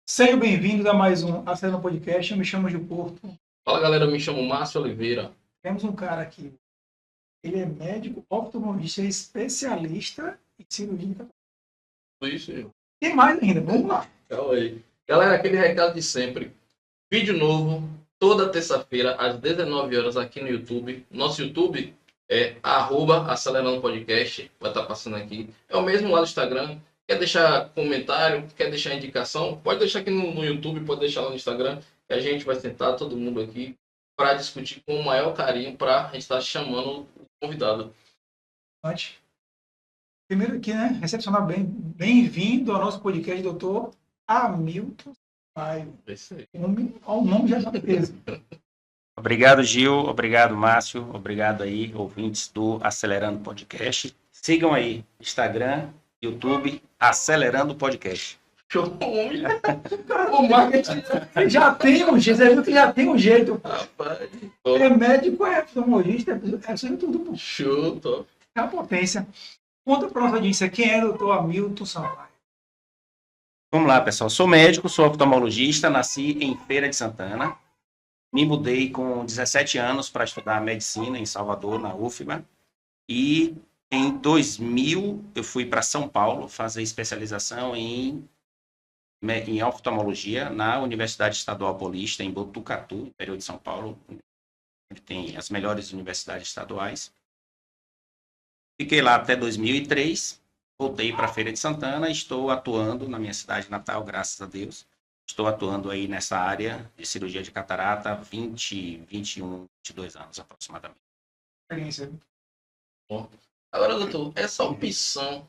Sejam bem-vindos a mais um Acelera Podcast. Eu me chamo Gil Porto. Fala galera, eu me chamo Márcio Oliveira. Temos um cara aqui. Ele é médico, oftalmologista, especialista em cirurgia. Isso, Gil. E mais ainda, vamos lá. Calma aí. Galera, aquele recado de sempre. Vídeo novo, toda terça-feira, às 19 horas aqui no YouTube. Nosso YouTube é @acelerando podcast. Vai estar passando aqui. É o mesmo lá do Instagram. Quer deixar comentário, quer deixar indicação? Pode deixar aqui no YouTube, pode deixar lá no Instagram. Que a gente vai sentar todo mundo aqui para discutir com o maior carinho, para a gente estar chamando o convidado. Antes, primeiro aqui, né? Recepcionar bem-vindo ao nosso podcast, doutor Hamilton Sampaio. É isso aí. O nome já está preso. Obrigado, Gil. Obrigado, Márcio. Obrigado aí, ouvintes do Acelerando Podcast. Sigam aí, Instagram, YouTube, Acelerando Podcast. Show, homem. O marketing já tem um jeito, você viu que já tem um jeito. Rapaz. É médico, é oftalmologista, é sobre tudo, pô. Show, top. É a potência. Conta para nossa audiência quem é o doutor Hamilton Sampaio. Vamos lá, pessoal. Sou médico, sou oftalmologista, nasci em Feira de Santana. Me mudei com 17 anos para estudar medicina em Salvador, na UFBA. E em 2000 eu fui para São Paulo fazer especialização em oftalmologia na Universidade Estadual Paulista, em Botucatu, interior de São Paulo, que tem as melhores universidades estaduais. Fiquei lá até 2003, voltei para a Feira de Santana e estou atuando na minha cidade natal, graças a Deus. Estou atuando aí nessa área de cirurgia de catarata há 20, 21, 22 anos aproximadamente. Experiência. Agora, doutor, essa opção,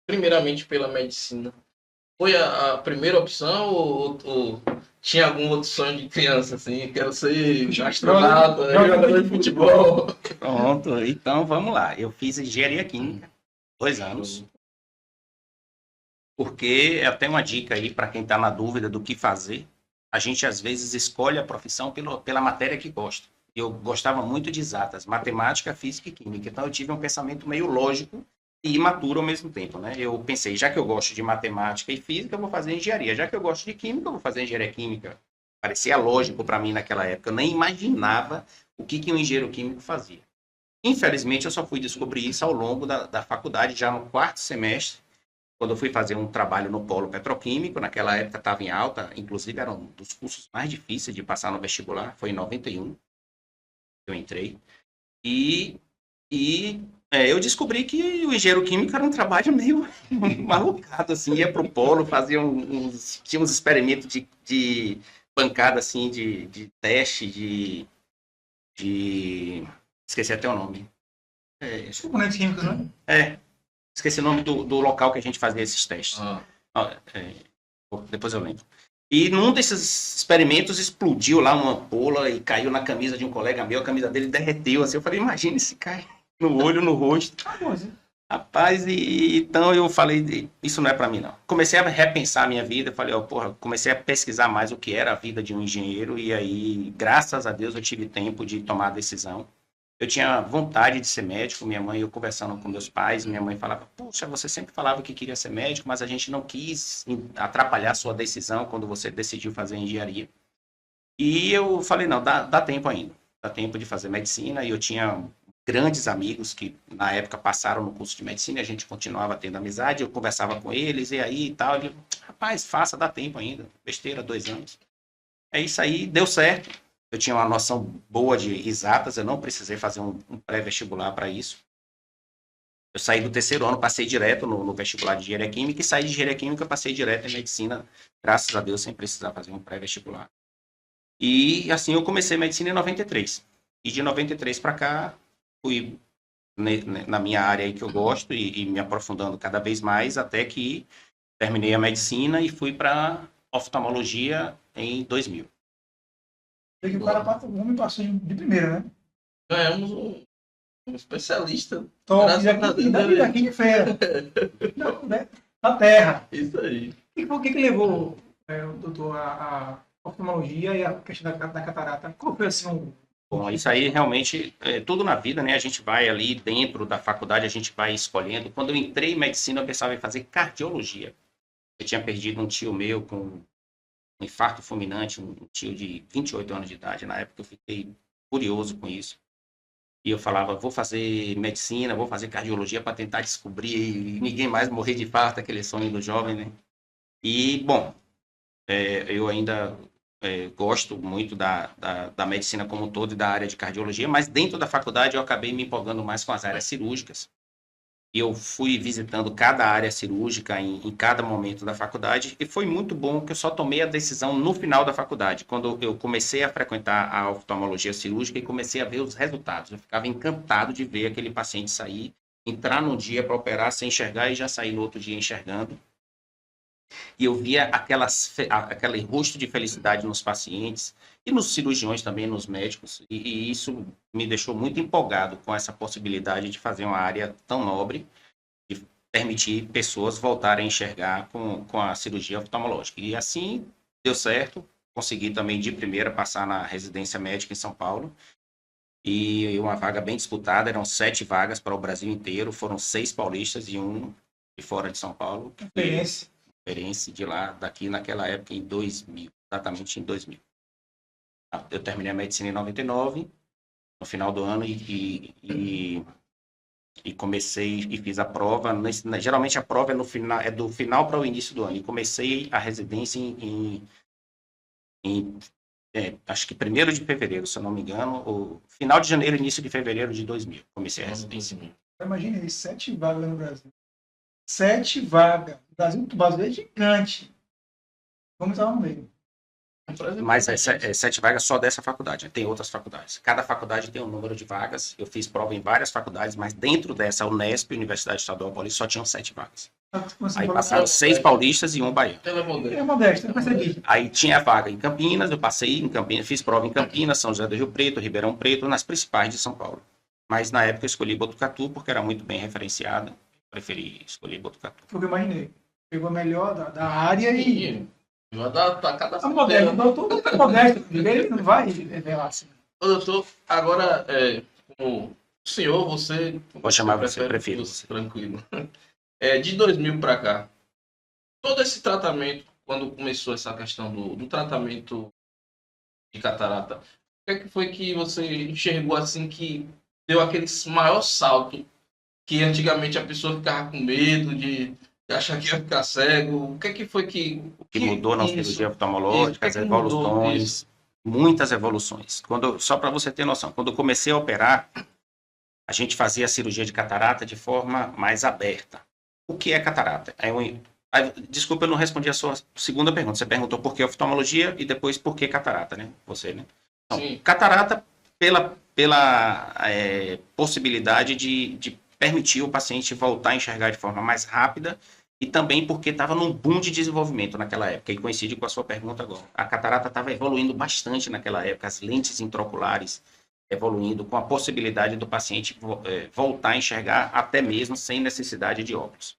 primeiramente pela medicina, foi a primeira opção ou tinha algum outro sonho de criança, assim? Quero ser astronauta, jogador de futebol. Pronto, então vamos lá. Eu fiz engenharia química, 2 anos. Porque eu tenho uma dica aí para quem está na dúvida do que fazer. A gente às vezes escolhe a profissão pela matéria que gosta. Eu gostava muito de exatas, matemática, física e química. Então eu tive um pensamento meio lógico e imaturo ao mesmo tempo, né? Eu pensei, já que eu gosto de matemática e física, eu vou fazer engenharia. Já que eu gosto de química, eu vou fazer engenharia química. Parecia lógico para mim naquela época. Eu nem imaginava o que um engenheiro químico fazia. Infelizmente, eu só fui descobrir isso ao longo da faculdade, já no 4º semestre, quando eu fui fazer um trabalho no polo petroquímico. Naquela época estava em alta, inclusive era um dos cursos mais difíceis de passar no vestibular, foi em 91 que eu entrei. Eu descobri que o engenheiro químico era um trabalho meio malucado, assim, ia para o polo, fazia tinha uns experimentos de bancada, assim, de teste, esqueci até o nome. Os componentes químicos, né? Esqueci o nome do local que a gente fazia esses testes. Depois eu lembro. E num desses experimentos explodiu lá uma ampola e caiu na camisa de um colega meu, a camisa dele derreteu, assim. Eu falei, imagina se cai no olho, no rosto. Rapaz, então eu falei, isso não é para mim não. Comecei a repensar a minha vida, falei, comecei a pesquisar mais o que era a vida de um engenheiro e aí, graças a Deus, eu tive tempo de tomar a decisão. Eu tinha vontade de ser médico, minha mãe, eu conversando com meus pais, minha mãe falava, puxa, você sempre falava que queria ser médico, mas a gente não quis atrapalhar a sua decisão quando você decidiu fazer engenharia. E eu falei, não, dá tempo ainda, dá tempo de fazer medicina, e eu tinha grandes amigos que na época passaram no curso de medicina, a gente continuava tendo amizade, eu conversava com eles, e aí e tal, ele, rapaz, faça, dá tempo ainda, besteira, 2 anos. É isso aí, deu certo. Eu tinha uma noção boa de exatas, eu não precisei fazer um pré-vestibular para isso. Eu saí do 3º ano, passei direto no vestibular de engenharia química, e saí de engenharia química, passei direto em medicina, graças a Deus, sem precisar fazer um pré-vestibular. E assim eu comecei medicina em 93. E de 93 para cá, fui na minha área aí que eu gosto e me aprofundando cada vez mais, até que terminei a medicina e fui para oftalmologia em 2000. Porque o cara o homem passou de primeira, né? Ganhamos um especialista. Top, Graças a Deus. daqui de fera. Não, né? Na terra. Isso aí. E por que levou o doutor a oftalmologia e a questão da catarata? Qual foi assim Bom, isso aí realmente, tudo na vida, né? A gente vai ali dentro da faculdade, a gente vai escolhendo. Quando eu entrei em medicina, eu pensava em fazer cardiologia. Eu tinha perdido um tio meu com um infarto fulminante, um tio de 28 anos de idade. Na época eu fiquei curioso com isso. E eu falava, vou fazer medicina, vou fazer cardiologia para tentar descobrir e ninguém mais morrer de infarto, aquele sonho do jovem, né? E, bom, eu ainda gosto muito da medicina como um todo e da área de cardiologia, mas dentro da faculdade eu acabei me empolgando mais com as áreas cirúrgicas. E eu fui visitando cada área cirúrgica em cada momento da faculdade, e foi muito bom que eu só tomei a decisão no final da faculdade, quando eu comecei a frequentar a oftalmologia cirúrgica e comecei a ver os resultados. Eu ficava encantado de ver aquele paciente sair, entrar num dia para operar sem enxergar e já sair no outro dia enxergando. E eu via aquele rosto de felicidade nos pacientes e nos cirurgiões também, nos médicos. E isso me deixou muito empolgado com essa possibilidade de fazer uma área tão nobre, de permitir pessoas voltarem a enxergar com a cirurgia oftalmológica. E assim deu certo. Consegui também de primeira passar na residência médica em São Paulo. E uma vaga bem disputada, eram 7 vagas para o Brasil inteiro. Foram 6 paulistas e 1 de fora de São Paulo. Experiência de lá, daqui naquela época, em 2000, exatamente em 2000. Eu terminei a medicina em 99, no final do ano, e comecei e fiz a prova. Geralmente a prova é do final para o início do ano. E comecei a residência acho que 1º de fevereiro, se eu não me engano, ou final de janeiro, início de fevereiro de 2000. Comecei a residência. Imagina aí, 7 vagas no Brasil. 7 vagas. O Brasil é gigante. Vamos estar no meio. Mas 7 vagas só dessa faculdade. Tem outras faculdades. Cada faculdade tem um número de vagas. Eu fiz prova em várias faculdades, mas dentro dessa, a Unesp, Universidade Estadual Paulista, só tinham 7 vagas. Aí passaram 6 paulistas e 1 baiano. É modesto, eu percebi. Aí tinha vaga em Campinas, eu passei em Campinas, fiz prova em Campinas, São José do Rio Preto, Ribeirão Preto, nas principais de São Paulo. Mas na época eu escolhi Botucatu, porque era muito bem referenciada. Preferi escolher Botucatu. Foi o que eu imaginei. Pegou a melhor da área e... Vai dar cada a modesto, doutor é modesto. Ele não vai revelar assim. Ô, doutor, agora, como o senhor, você... Vou chamar você, prefiro. Tranquilo. De 2000 para cá, todo esse tratamento, quando começou essa questão do tratamento de catarata, o que é que foi que você enxergou assim que deu aquele maior salto que antigamente a pessoa ficava com medo de achar que ia ficar cego? O que é que foi que mudou na cirurgia oftalmológica, as evoluções, muitas evoluções. Só para você ter noção, quando eu comecei a operar, a gente fazia a cirurgia de catarata de forma mais aberta. O que é catarata? Desculpa, eu não respondi a sua segunda pergunta. Você perguntou por que oftalmologia e depois por que catarata, né? Você, né? Então, sim. Catarata pela possibilidade de permitir o paciente voltar a enxergar de forma mais rápida e também porque estava num boom de desenvolvimento naquela época, e coincide com a sua pergunta agora. A catarata estava evoluindo bastante naquela época, as lentes intraoculares evoluindo, com a possibilidade do paciente voltar a enxergar até mesmo sem necessidade de óculos.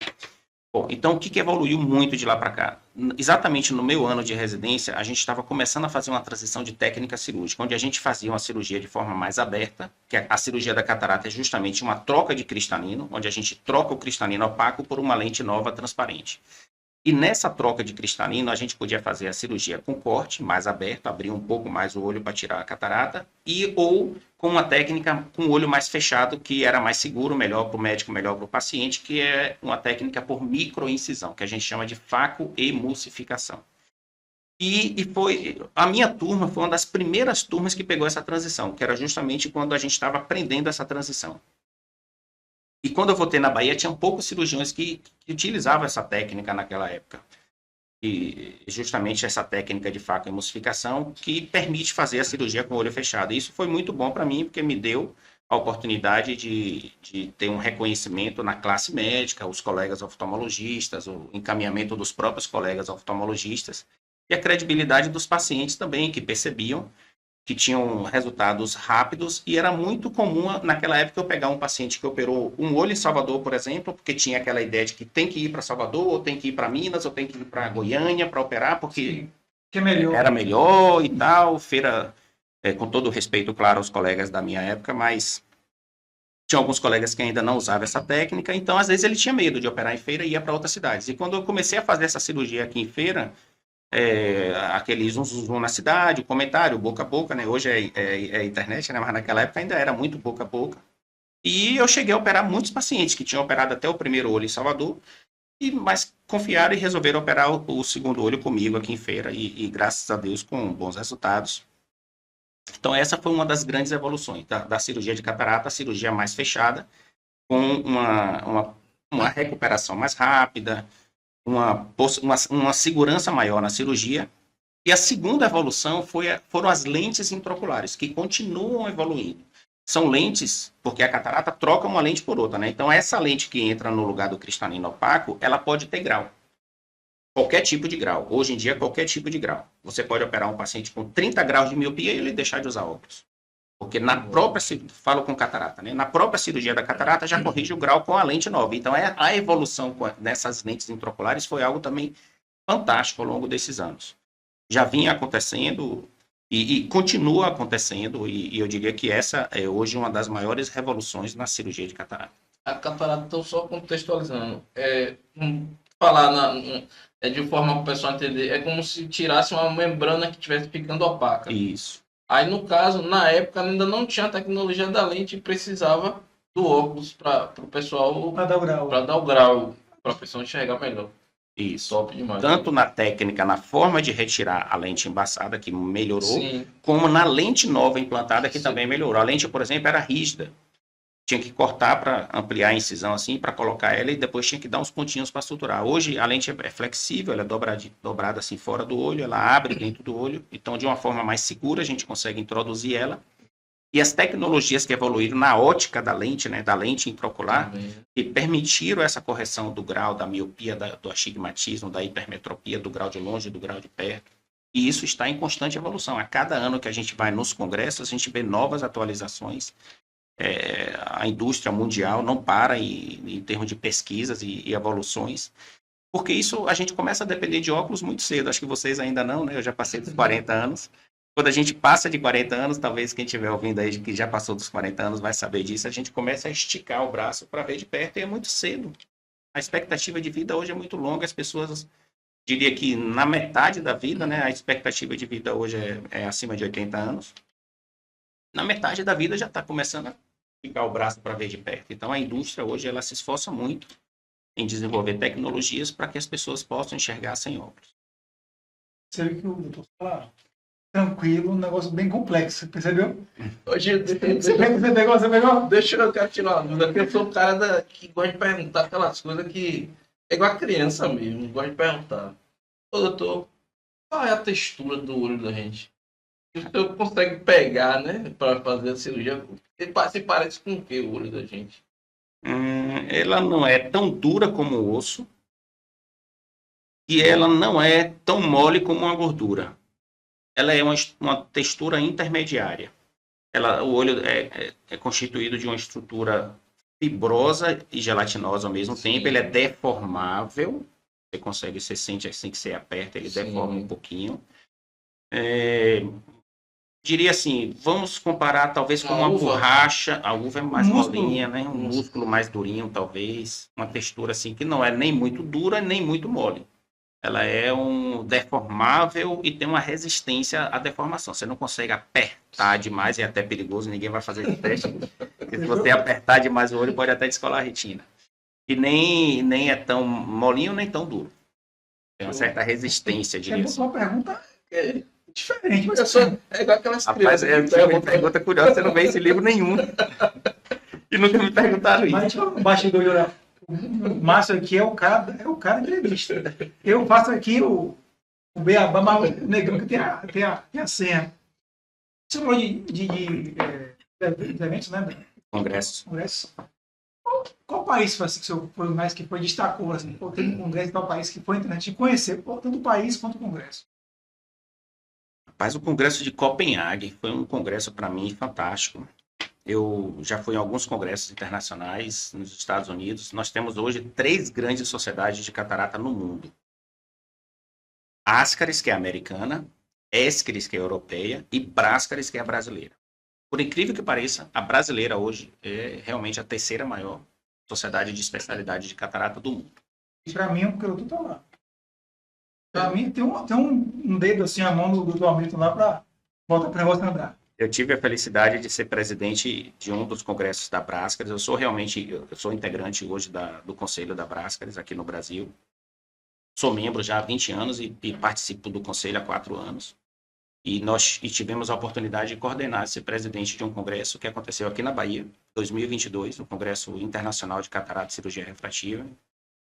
Bom, então o que evoluiu muito de lá para cá? Exatamente no meu ano de residência, a gente estava começando a fazer uma transição de técnica cirúrgica, onde a gente fazia uma cirurgia de forma mais aberta, que a cirurgia da catarata é justamente uma troca de cristalino, onde a gente troca o cristalino opaco por uma lente nova transparente. E nessa troca de cristalino, a gente podia fazer a cirurgia com corte mais aberto, abrir um pouco mais o olho para tirar a catarata, ou com uma técnica com o olho mais fechado, que era mais seguro, melhor para o médico, melhor para o paciente, que é uma técnica por microincisão, que a gente chama de facoemulsificação. E a minha turma foi uma das primeiras turmas que pegou essa transição, que era justamente quando a gente estava aprendendo essa transição. E quando eu voltei na Bahia, tinha poucos cirurgiões que utilizavam essa técnica naquela época. E justamente essa técnica de facoemulsificação que permite fazer a cirurgia com o olho fechado. E isso foi muito bom para mim, porque me deu a oportunidade de ter um reconhecimento na classe médica, os colegas oftalmologistas, o encaminhamento dos próprios colegas oftalmologistas e a credibilidade dos pacientes também, que percebiam que tinham resultados rápidos, e era muito comum naquela época eu pegar um paciente que operou um olho em Salvador, por exemplo, porque tinha aquela ideia de que tem que ir para Salvador, ou tem que ir para Minas, ou tem que ir para Goiânia para operar, porque que melhor. Era melhor e tal, feira, com todo respeito, claro, aos colegas da minha época, mas tinha alguns colegas que ainda não usavam essa técnica, então às vezes ele tinha medo de operar em feira e ia para outras cidades. E quando eu comecei a fazer essa cirurgia aqui em feira, aquele zum na cidade, o comentário, boca a boca, né? Hoje é internet, né? Mas naquela época ainda era muito boca a boca. E eu cheguei a operar muitos pacientes que tinham operado até o primeiro olho em Salvador, mas confiaram e resolveram operar o segundo olho comigo aqui em Feira, e graças a Deus com bons resultados. Então essa foi uma das grandes evoluções da cirurgia de catarata, a cirurgia mais fechada, com uma recuperação mais rápida, uma segurança maior na cirurgia. E a segunda evolução foram as lentes intraoculares, que continuam evoluindo. São lentes, porque a catarata troca uma lente por outra, né? Então, essa lente que entra no lugar do cristalino opaco, ela pode ter grau. Qualquer tipo de grau. Hoje em dia, qualquer tipo de grau. Você pode operar um paciente com 30 graus de miopia e ele deixar de usar óculos. Porque na própria, falo com catarata, né? Na própria cirurgia da catarata já corrige o grau com a lente nova. Então, a evolução nessas lentes intraoculares foi algo também fantástico ao longo desses anos. Já vinha acontecendo e continua acontecendo, e eu diria que essa é hoje uma das maiores revoluções na cirurgia de catarata. A catarata, estou só contextualizando. Falar de forma para o pessoal entender, é como se tirasse uma membrana que estivesse ficando opaca. Isso. Aí, no caso, na época, ainda não tinha a tecnologia da lente e precisava do óculos para o pessoal... Para dar o grau. Para dar o grau, para a pessoa enxergar melhor. Isso. Top demais. Tanto na técnica, na forma de retirar a lente embaçada, que melhorou, Sim. como na lente nova implantada, que também melhorou. A lente, por exemplo, era rígida. Tinha que cortar para ampliar a incisão assim, para colocar ela, e depois tinha que dar uns pontinhos para suturar. Hoje a lente é flexível, ela é dobrada assim fora do olho, ela abre dentro do olho, então de uma forma mais segura a gente consegue introduzir ela. E as tecnologias que evoluíram na ótica da lente, né, da lente intraocular, que permitiram essa correção do grau da miopia, do astigmatismo, da hipermetropia, do grau de longe e do grau de perto. E isso está em constante evolução. A cada ano que a gente vai nos congressos, a gente vê novas atualizações. A indústria mundial não para em termos de pesquisas e evoluções, porque isso a gente começa a depender de óculos muito cedo. Acho que vocês ainda não, né? Eu já passei dos 40 anos. Quando a gente passa de 40 anos, talvez quem estiver ouvindo aí que já passou dos 40 anos vai saber disso, a gente começa a esticar o braço para ver de perto e é muito cedo. A expectativa de vida hoje é muito longa, as pessoas, diria que na metade da vida, né, a expectativa de vida hoje é acima de 80 anos. Na metade da vida já está começando a esticar o braço para ver de perto. Então a indústria hoje ela se esforça muito em desenvolver tecnologias para que as pessoas possam enxergar sem óculos. Você viu que o doutor fala tranquilo, um negócio bem complexo, percebeu? Hoje, Você pegou? deixa eu tirar uma dúvida, porque eu sou um cara que gosta de perguntar aquelas coisas que é igual a criança mesmo, gosta de perguntar. Ô, doutor, qual é a textura do olho da gente? Se o senhor consegue pegar, né, para fazer a cirurgia, se parece com o que o olho da gente? Ela não é tão dura como o osso e ela não é tão mole como uma gordura. Ela é uma textura intermediária. O olho é constituído de uma estrutura fibrosa e gelatinosa ao mesmo tempo. Ele é deformável. Você sente assim que você aperta, ele deforma um pouquinho. Diria assim, vamos comparar talvez com uma borracha. A uva é mais molinha, né? Um músculo mais durinho, talvez. Uma textura assim que não é nem muito dura, nem muito mole. Ela é deformável e tem uma resistência à deformação. Você não consegue apertar demais, é até perigoso, ninguém vai fazer esse teste. Se você apertar demais o olho, pode até descolar a retina. E nem é tão molinho, nem tão duro. Tem uma certa resistência, diria assim. Uma pergunta diferente. É igual aquelas crianças. Rapaz, é uma pergunta curiosa, você não vê esse livro nenhum. E nunca me perguntaram isso. Mas o bastidor de olhar. O Márcio aqui é o cara entrevista. Eu faço aqui o beabá, mas o negrão que tem a senha. Você falou de eventos, né? Congressos. Qual país foi assim, que foi mais que foi destacou? Assim, teve um congresso em tal país que foi interessante de conhecer, tanto o país quanto o congresso. Rapaz, o congresso de Copenhague foi um congresso para mim fantástico. Eu já fui em alguns congressos internacionais nos Estados Unidos. Nós temos hoje 3 grandes sociedades de catarata no mundo. Ascaris, que é americana, Escris, que é europeia, e Brascaris, que é brasileira. Por incrível que pareça, a brasileira hoje é realmente a 3ª maior sociedade de especialidade de catarata do mundo. E para mim, porque eu estou lá. Pra mim, tem um dedo assim, a mão do aumento lá para volta para você andar. Eu tive a felicidade de ser presidente de um dos congressos da Brascares. Eu sou integrante hoje do Conselho da Brascares aqui no Brasil. Sou membro já há 20 anos e participo do conselho há 4 anos. E nós tivemos a oportunidade de coordenar, ser presidente de um congresso que aconteceu aqui na Bahia, 2022, o Congresso Internacional de Catarata e Cirurgia Refrativa.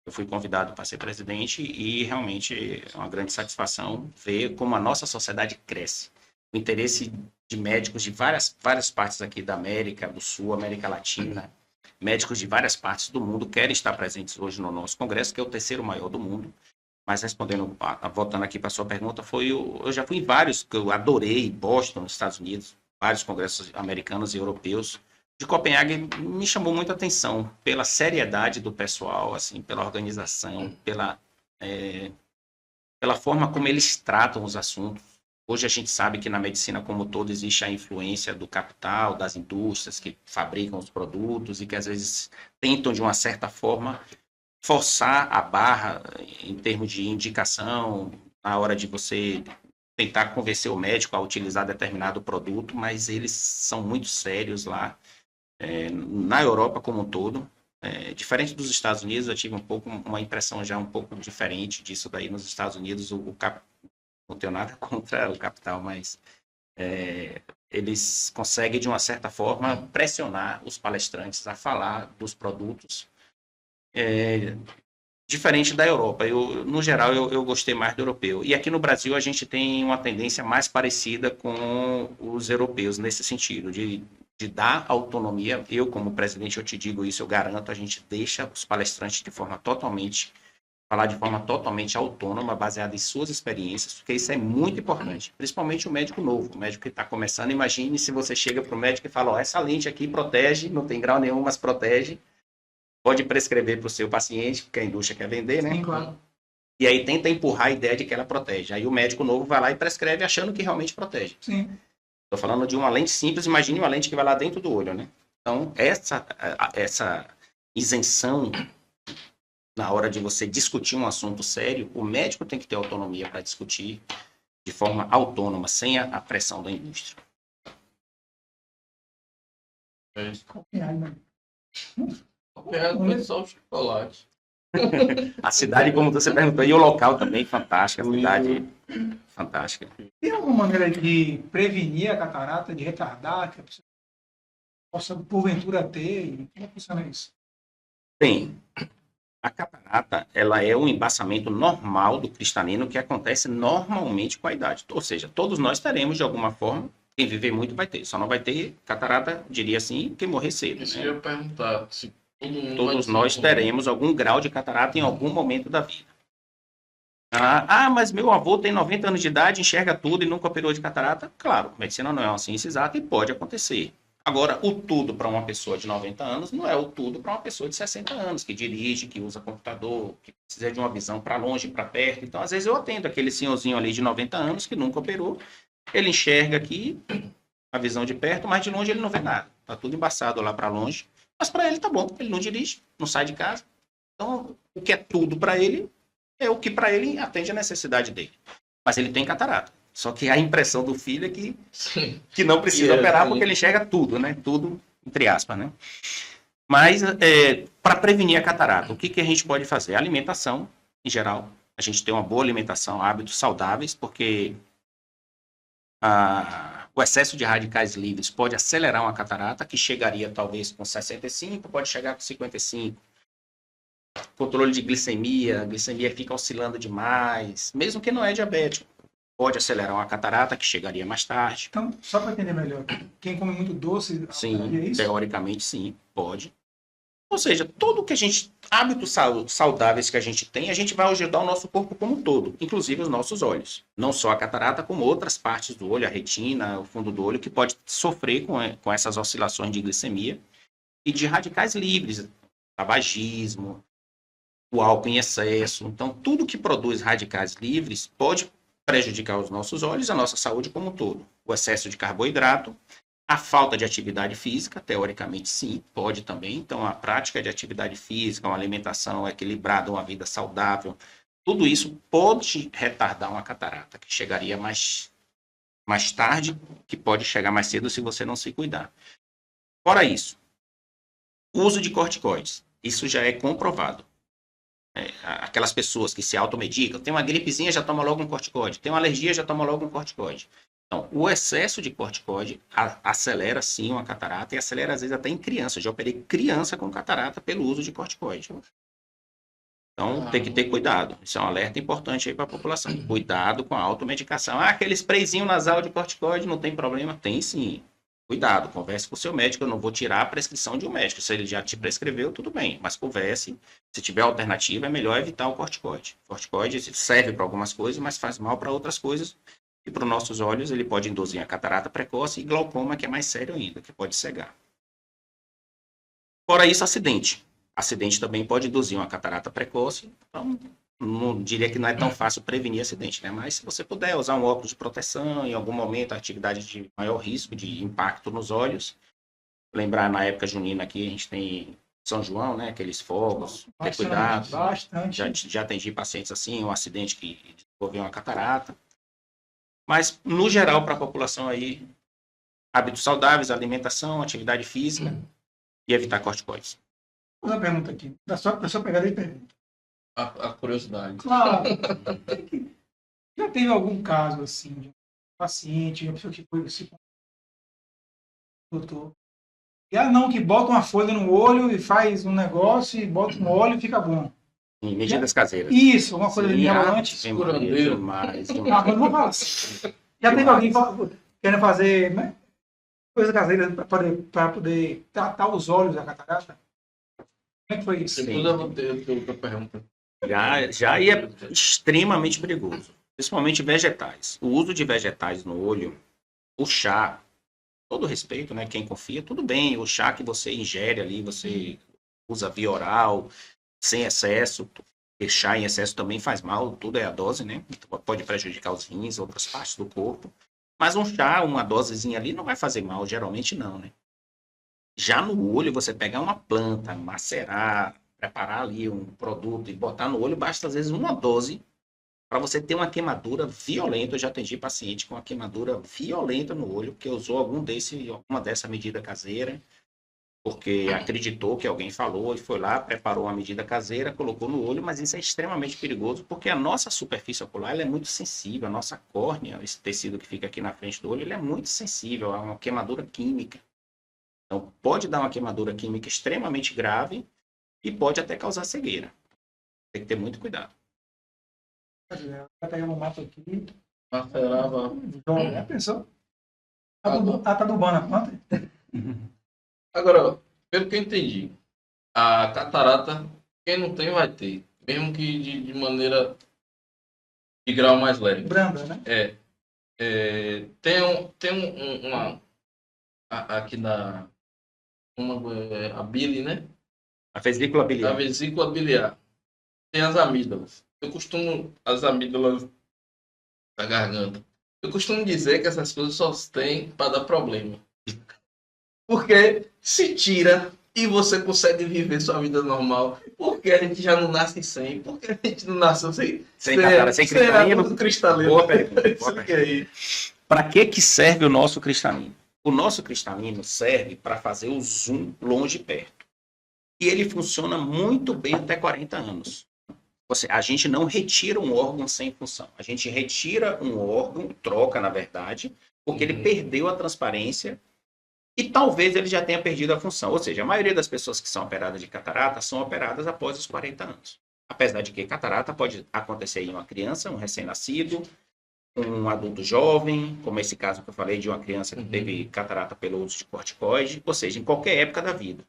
Eu fui convidado para ser presidente e realmente é uma grande satisfação ver como a nossa sociedade cresce. O interesse de médicos de várias partes aqui da América do Sul, América Latina, médicos de várias partes do mundo querem estar presentes hoje no nosso congresso, que é o terceiro maior do mundo. Mas respondendo, voltando aqui para a sua pergunta, eu já fui em vários que eu adorei, Boston, nos Estados Unidos, vários congressos americanos e europeus. De Copenhague me chamou muita atenção pela seriedade do pessoal, assim, pela organização, pela forma como eles tratam os assuntos. Hoje a gente sabe que na medicina como todo existe a influência do capital, das indústrias que fabricam os produtos e que às vezes tentam de uma certa forma forçar a barra em termos de indicação, na hora de você tentar convencer o médico a utilizar determinado produto, mas eles são muito sérios lá. Na Europa como um todo, diferente dos Estados Unidos, eu tive uma impressão já um pouco diferente disso daí. Nos Estados Unidos, não tenho nada contra o capital, mas eles conseguem, de uma certa forma, pressionar os palestrantes a falar dos produtos diferente da Europa. No geral, eu gostei mais do europeu. E aqui no Brasil, a gente tem uma tendência mais parecida com os europeus nesse sentido, de dar autonomia. Eu, como presidente, eu te digo isso, eu garanto, a gente deixa os palestrantes falar de forma totalmente autônoma, baseada em suas experiências, porque isso é muito importante, principalmente o médico novo, o médico que está começando. Imagine se você chega para o médico e fala, essa lente aqui protege, não tem grau nenhum, mas protege. Pode prescrever para o seu paciente, porque a indústria quer vender, né? Sim, claro. E aí tenta empurrar a ideia de que ela protege. Aí o médico novo vai lá e prescreve achando que realmente protege. Sim. Estou falando de uma lente simples, imagine uma lente que vai lá dentro do olho, né? Então, essa isenção, na hora de você discutir um assunto sério, o médico tem que ter autonomia para discutir de forma autônoma, sem a pressão da indústria. Copenhague, Copenhague só o chocolate. A cidade, como você perguntou, e o local também, fantástica, a cidade fantástica. Tem alguma maneira de prevenir a catarata, de retardar, que a pessoa possa, porventura, ter? Como funciona isso? Tem. A catarata, ela é um embaçamento normal do cristalino que acontece normalmente com a idade. Ou seja, todos nós teremos de alguma forma, quem viver muito vai ter. Só não vai ter catarata, diria assim, quem morrer cedo. Isso Né? eu ia perguntar. Se todos nós teremos algum grau de catarata em algum momento da vida. Mas meu avô tem 90 anos de idade, enxerga tudo e nunca operou de catarata. Claro, medicina não é uma ciência exata e pode acontecer. Agora, o tudo para uma pessoa de 90 anos não é o tudo para uma pessoa de 60 anos, que dirige, que usa computador, que precisa de uma visão para longe, para perto. Então, às vezes eu atendo aquele senhorzinho ali de 90 anos que nunca operou. Ele enxerga aqui a visão de perto, mas de longe ele não vê nada. Está tudo embaçado lá para longe. Mas para ele tá bom, ele não dirige, não sai de casa. Então, o que é tudo para ele é o que para ele atende a necessidade dele. Mas ele tem catarata. Só que a impressão do filho é que não precisa operar porque ele enxerga tudo, né? Tudo, entre aspas, né? Mas, para prevenir a catarata, o que a gente pode fazer? A alimentação, em geral. A gente tem uma boa alimentação, hábitos saudáveis, porque o excesso de radicais livres pode acelerar uma catarata, que chegaria talvez com 65, pode chegar com 55. Controle de glicemia, a glicemia fica oscilando demais, mesmo que não é diabético. Pode acelerar uma catarata, que chegaria mais tarde. Então, só para entender melhor, quem come muito doce, Sim, é isso? teoricamente sim, pode. Ou seja, tudo que a gente, hábitos saudáveis que a gente tem, a gente vai ajudar o nosso corpo como um todo, inclusive os nossos olhos. Não só a catarata, como outras partes do olho, a retina, o fundo do olho, que pode sofrer com essas oscilações de glicemia e de radicais livres, tabagismo, o álcool em excesso. Então, tudo que produz radicais livres pode prejudicar os nossos olhos, a nossa saúde como um todo. O excesso de carboidrato, a falta de atividade física, teoricamente sim, pode também. Então, a prática de atividade física, uma alimentação equilibrada, uma vida saudável, Tudo isso pode retardar uma catarata, que chegaria mais tarde, que pode chegar mais cedo se você não se cuidar. Fora isso, uso de corticoides. Isso já é comprovado. Aquelas pessoas que se automedicam, tem uma gripezinha, já toma logo um corticoide. Tem uma alergia, já toma logo um corticoide. Então, o excesso de corticoide acelera sim uma catarata e acelera às vezes até em criança. Já operei criança com catarata pelo uso de corticoide. Então, tem que ter cuidado. Isso é um alerta importante aí para a população. Cuidado com a automedicação. Aquele sprayzinho nasal de corticoide não tem problema? Tem sim. Cuidado, converse com o seu médico. Eu não vou tirar a prescrição de um médico. Se ele já te prescreveu, tudo bem. Mas converse. Se tiver alternativa, é melhor evitar o corticoide. O corticoide serve para algumas coisas, mas faz mal para outras coisas. E para os nossos olhos, ele pode induzir a catarata precoce e glaucoma, que é mais sério ainda, que pode cegar. Fora isso, acidente. Acidente também pode induzir uma catarata precoce. Então, não diria que não é tão fácil prevenir acidente, né? Mas se você puder usar um óculos de proteção, em algum momento, atividade de maior risco de impacto nos olhos. Lembrar, na época junina aqui, a gente tem São João, né? Aqueles fogos, ter cuidado. Bastante. Já atendi pacientes assim, um acidente que desenvolveu uma catarata. Mas, no geral, para a população aí, hábitos saudáveis, alimentação, atividade física e evitar corticoides. Vou fazer uma pergunta aqui. Da sua pegada de pergunta. A curiosidade. Claro. Já teve algum caso, assim, de um paciente, uma pessoa que foi se doutor. E não, que bota uma folha no olho e faz um negócio e bota um óleo e fica bom. Em medidas caseiras. Isso, uma coisa mirabolante. Curandeiro. Demais. Não, mas não vou falar assim. Já teve alguém querendo fazer, né, coisa caseira para poder tratar os olhos da catarata? Como é que foi isso? Depois eu vou ter outra pergunta. Já é extremamente perigoso. Principalmente vegetais. O uso de vegetais no olho, o chá, todo respeito, né? Quem confia, tudo bem. O chá que você ingere ali, você usa via oral, sem excesso. Porque chá em excesso também faz mal, tudo é a dose, né? Pode prejudicar os rins, outras partes do corpo. Mas um chá, uma dosezinha ali, não vai fazer mal, geralmente não, né? Já no olho, você pegar uma planta, macerar, preparar ali um produto e botar no olho, basta às vezes uma dose para você ter uma queimadura violenta. Eu já atendi paciente com uma queimadura violenta no olho, porque usou alguma dessa medida caseira, porque acreditou que alguém falou e foi lá, preparou uma medida caseira, colocou no olho, mas isso é extremamente perigoso, porque a nossa superfície ocular ela é muito sensível, a nossa córnea, esse tecido que fica aqui na frente do olho, ele é muito sensível a uma queimadura química. Então, pode dar uma queimadura química extremamente grave e pode até causar cegueira. Tem que ter muito cuidado. Vai pegar um mato aqui. Macerava. Já pensou? Tá dubando a planta? Agora, pelo que eu entendi, a catarata, quem não tem vai ter. Mesmo que de maneira de grau mais leve. Branda, né? Tem uma. Aqui a bile, né? A vesícula A biliar. vesícula biliar. Tem as amígdalas. As amígdalas da garganta. Eu costumo dizer que essas coisas só têm para dar problema. Porque se tira e você consegue viver sua vida normal. Porque a gente já não nasce sem. Porque a gente não nasceu sem Catarata, sem cristalino. Cristalino. Boa pergunta. Para que serve o nosso cristalino? O nosso cristalino serve para fazer o zoom longe e perto. E ele funciona muito bem até 40 anos. A gente não retira um órgão sem função. A gente retira um órgão, troca na verdade, porque ele perdeu a transparência e talvez ele já tenha perdido a função. Ou seja, a maioria das pessoas que são operadas de catarata são operadas após os 40 anos. Apesar de que catarata pode acontecer em uma criança, um recém-nascido, um adulto jovem, como esse caso que eu falei de uma criança que teve catarata pelo uso de corticoide, ou seja, em qualquer época da vida.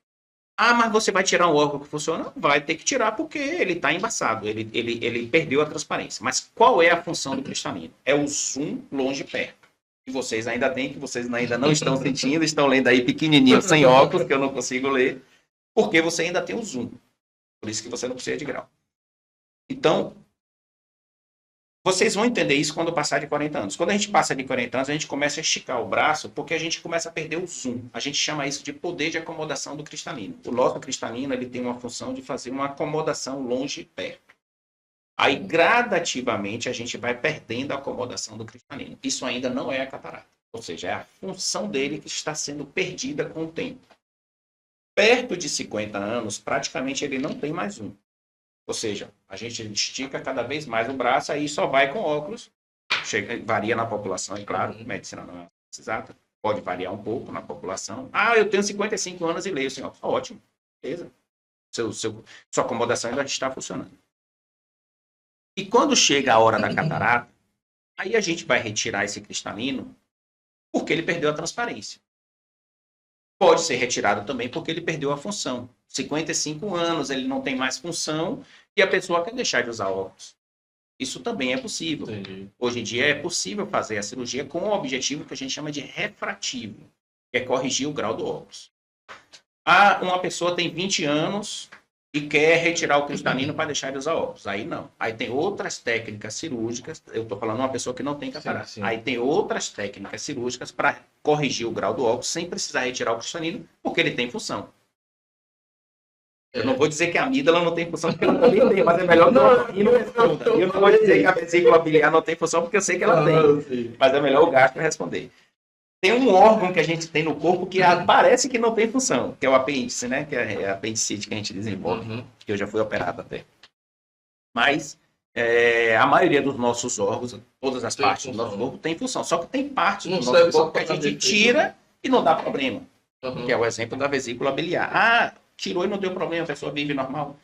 Mas você vai tirar um órgão que funciona? Vai ter que tirar porque ele está embaçado, ele perdeu a transparência. Mas qual é a função do cristalino? É o zoom longe e perto. Que vocês ainda têm, que vocês ainda não estão sentindo, estão lendo aí pequenininho, sem óculos, que eu não consigo ler, porque você ainda tem o zoom. Por isso que você não precisa de grau. Então, vocês vão entender isso quando passar de 40 anos. Quando a gente passa de 40 anos, a gente começa a esticar o braço, porque a gente começa a perder o zoom. A gente chama isso de poder de acomodação do cristalino. O nosso cristalino ele tem uma função de fazer uma acomodação longe e perto. Aí, gradativamente, a gente vai perdendo a acomodação do cristalino. Isso ainda não é a catarata. Ou seja, é a função dele que está sendo perdida com o tempo. Perto de 50 anos, praticamente ele não tem mais um. Ou seja, a gente estica cada vez mais o braço, aí só vai com óculos. Varia na população, é claro, medicina não é exata. Pode variar um pouco na população. Ah, eu tenho 55 anos e leio sem óculos. Ótimo, beleza. Sua acomodação ainda está funcionando. E quando chega a hora da catarata, aí a gente vai retirar esse cristalino porque ele perdeu a transparência. Pode ser retirado também porque ele perdeu a função. 55 anos, ele não tem mais função e a pessoa quer deixar de usar óculos. Isso também é possível. Entendi. Hoje em dia é possível fazer a cirurgia com o objetivo que a gente chama de refrativo, que é corrigir o grau do óculos. Ah, uma pessoa tem 20 anos e quer retirar o cristalino para deixar de usar óculos. Aí não. Aí tem outras técnicas cirúrgicas. Eu estou falando de uma pessoa que não tem catarata. Sim. Aí tem outras técnicas cirúrgicas para corrigir o grau do óculos sem precisar retirar o cristalino, porque ele tem função. Eu não vou dizer que a amígdala não tem função, porque ela também tem, mas é melhor não. Eu não vou dizer que a vesícula biliar não tem função, porque eu sei que ela tem. Mas é melhor o gastro responder. Tem um órgão que a gente tem no corpo que parece que não tem função, que é o apêndice, né? Que é a apendicite que a gente desenvolve, que eu já fui operado até. Mas a maioria dos nossos órgãos, todas as partes do nosso corpo, tem função. Só que tem partes do nosso corpo que a gente tira e não dá problema. Que é o exemplo da vesícula biliar. Ah, tirou e não deu problema, a pessoa vive normal.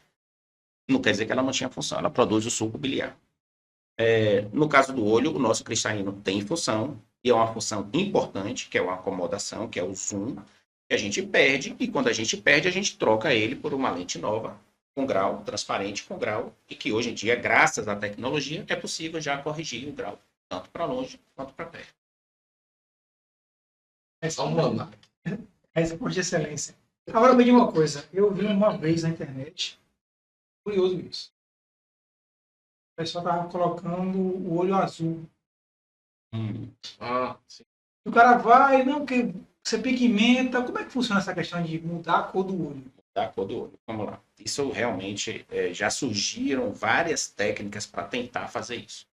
Não quer dizer que ela não tinha função, ela produz o suco biliar. No caso do olho, o nosso cristalino tem função, e é uma função importante, que é uma acomodação, que é o zoom, que a gente perde, e quando a gente perde, a gente troca ele por uma lente nova, com grau, transparente com grau, e que hoje em dia, graças à tecnologia, é possível já corrigir o grau, tanto para longe quanto para perto. Resposta de excelência. Agora me diga uma coisa, eu vi uma vez na internet, curioso isso. O pessoal estava colocando o olho azul. Sim. O cara vai, não, que você pigmenta. Como é que funciona essa questão de mudar a cor do olho? Da cor do olho. Vamos lá. Isso realmente já surgiram várias técnicas para tentar fazer isso.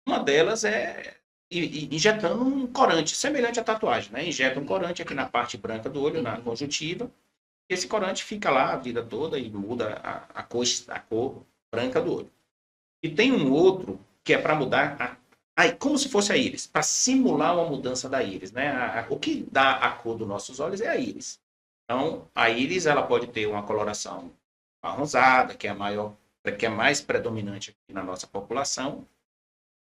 Uma delas é injetando um corante, semelhante à tatuagem, né? Injeta um corante aqui na parte branca do olho, na conjuntiva. E esse corante fica lá a vida toda e muda a cor branca do olho. E tem um outro que é para mudar como se fosse a íris, para simular uma mudança da íris, né? O que dá a cor dos nossos olhos é a íris. Então, a íris ela pode ter uma coloração marronzada, que é maior, que é mais predominante aqui na nossa população,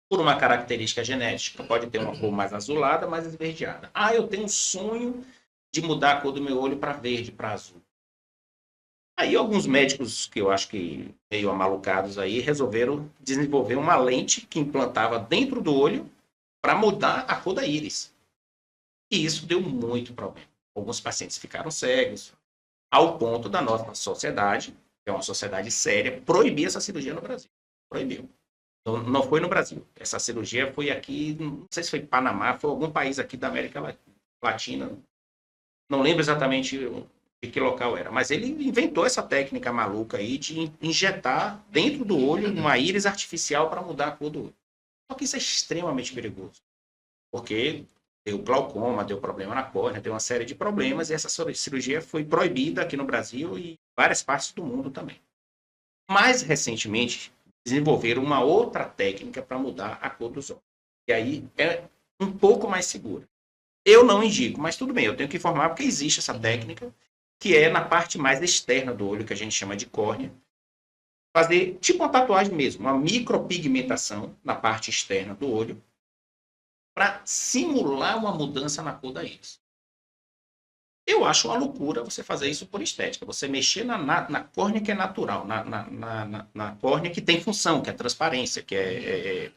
por uma característica genética. Pode ter uma cor mais azulada, mais esverdeada. Ah, eu tenho um sonho de mudar a cor do meu olho para verde, para azul. Aí alguns médicos, que eu acho que meio amalucados aí, resolveram desenvolver uma lente que implantava dentro do olho para mudar a cor da íris. E isso deu muito problema. Alguns pacientes ficaram cegos, ao ponto da nossa sociedade, que é uma sociedade séria, proibir essa cirurgia no Brasil. Proibiu. Não foi no Brasil. Essa cirurgia foi aqui, não sei se foi Panamá, foi algum país aqui da América Latina. Não lembro exatamente de que local era. Mas ele inventou essa técnica maluca aí de injetar dentro do olho uma íris artificial para mudar a cor do olho. Só que isso é extremamente perigoso. Porque deu glaucoma, deu problema na córnea, deu uma série de problemas, e essa cirurgia foi proibida aqui no Brasil e em várias partes do mundo também. Mais recentemente, desenvolveram uma outra técnica para mudar a cor dos olhos. E aí é um pouco mais segura. Eu não indico, mas tudo bem, eu tenho que informar porque existe essa técnica, que é na parte mais externa do olho, que a gente chama de córnea. Fazer tipo uma tatuagem mesmo, uma micropigmentação na parte externa do olho, para simular uma mudança na cor da íris. Eu acho uma loucura você fazer isso por estética. Você mexer na córnea que é natural, na córnea que tem função, que é transparência, que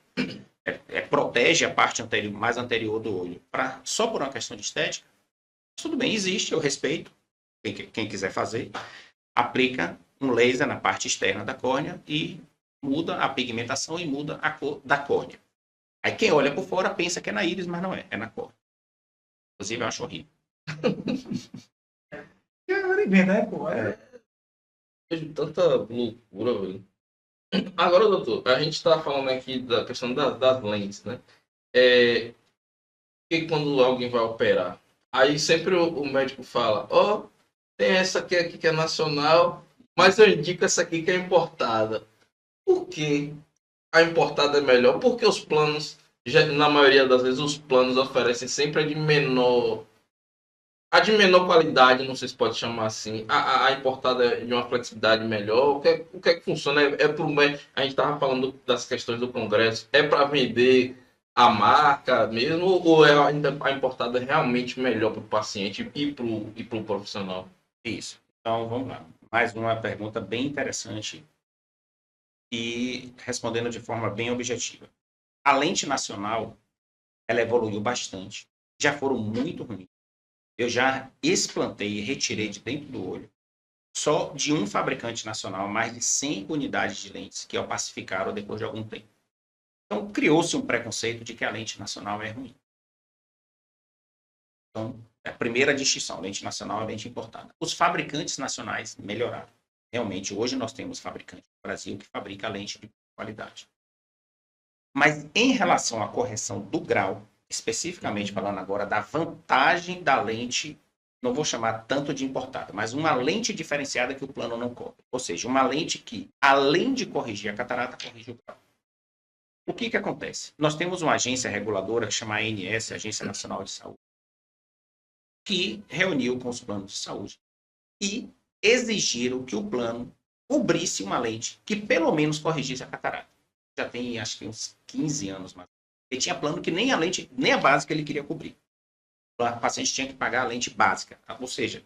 protege a parte mais anterior do olho, só por uma questão de estética. Tudo bem, existe, eu respeito. Quem quiser fazer, aplica um laser na parte externa da córnea e muda a pigmentação e muda a cor da córnea. Aí quem olha por fora pensa que é na íris, mas não é, é na córnea. Inclusive, eu acho horrível. Né, pô? Vejo tanta loucura, velho. Agora, doutor, a gente está falando aqui da questão das lentes, né? E quando alguém vai operar, aí sempre o médico fala, ó, tem essa aqui que é nacional, mas eu indico essa aqui que é importada. Por que a importada é melhor? Porque os planos, na maioria das vezes, os planos oferecem sempre a de menor qualidade, não sei se pode chamar assim. A importada é de uma flexibilidade melhor. O que é que funciona? A gente estava falando das questões do Congresso. É para vender a marca mesmo? Ou a importada é realmente melhor para o paciente e para o profissional? Isso. Então, vamos lá. Mais uma pergunta bem interessante e respondendo de forma bem objetiva. A lente nacional, ela evoluiu bastante. Já foram muito ruins. Eu já explantei e retirei de dentro do olho, só de um fabricante nacional, mais de 100 unidades de lentes que opacificaram depois de algum tempo. Então, criou-se um preconceito de que a lente nacional é ruim. Então, é a primeira distinção, lente nacional e lente importada. Os fabricantes nacionais melhoraram. Realmente, hoje nós temos fabricante no Brasil que fabrica lente de qualidade. Mas em relação à correção do grau, especificamente falando agora da vantagem da lente, não vou chamar tanto de importada, mas uma lente diferenciada que o plano não cobre. Ou seja, uma lente que, além de corrigir a catarata, corrige o grau. O que acontece? Nós temos uma agência reguladora que chama ANS, Agência Nacional de Saúde, que reuniu com os planos de saúde e exigiram que o plano cobrisse uma lente que pelo menos corrigisse a catarata. Já tem, acho que uns 15 anos mais. Ele tinha plano que nem a lente, nem a básica ele queria cobrir. O paciente tinha que pagar a lente básica. Ou seja,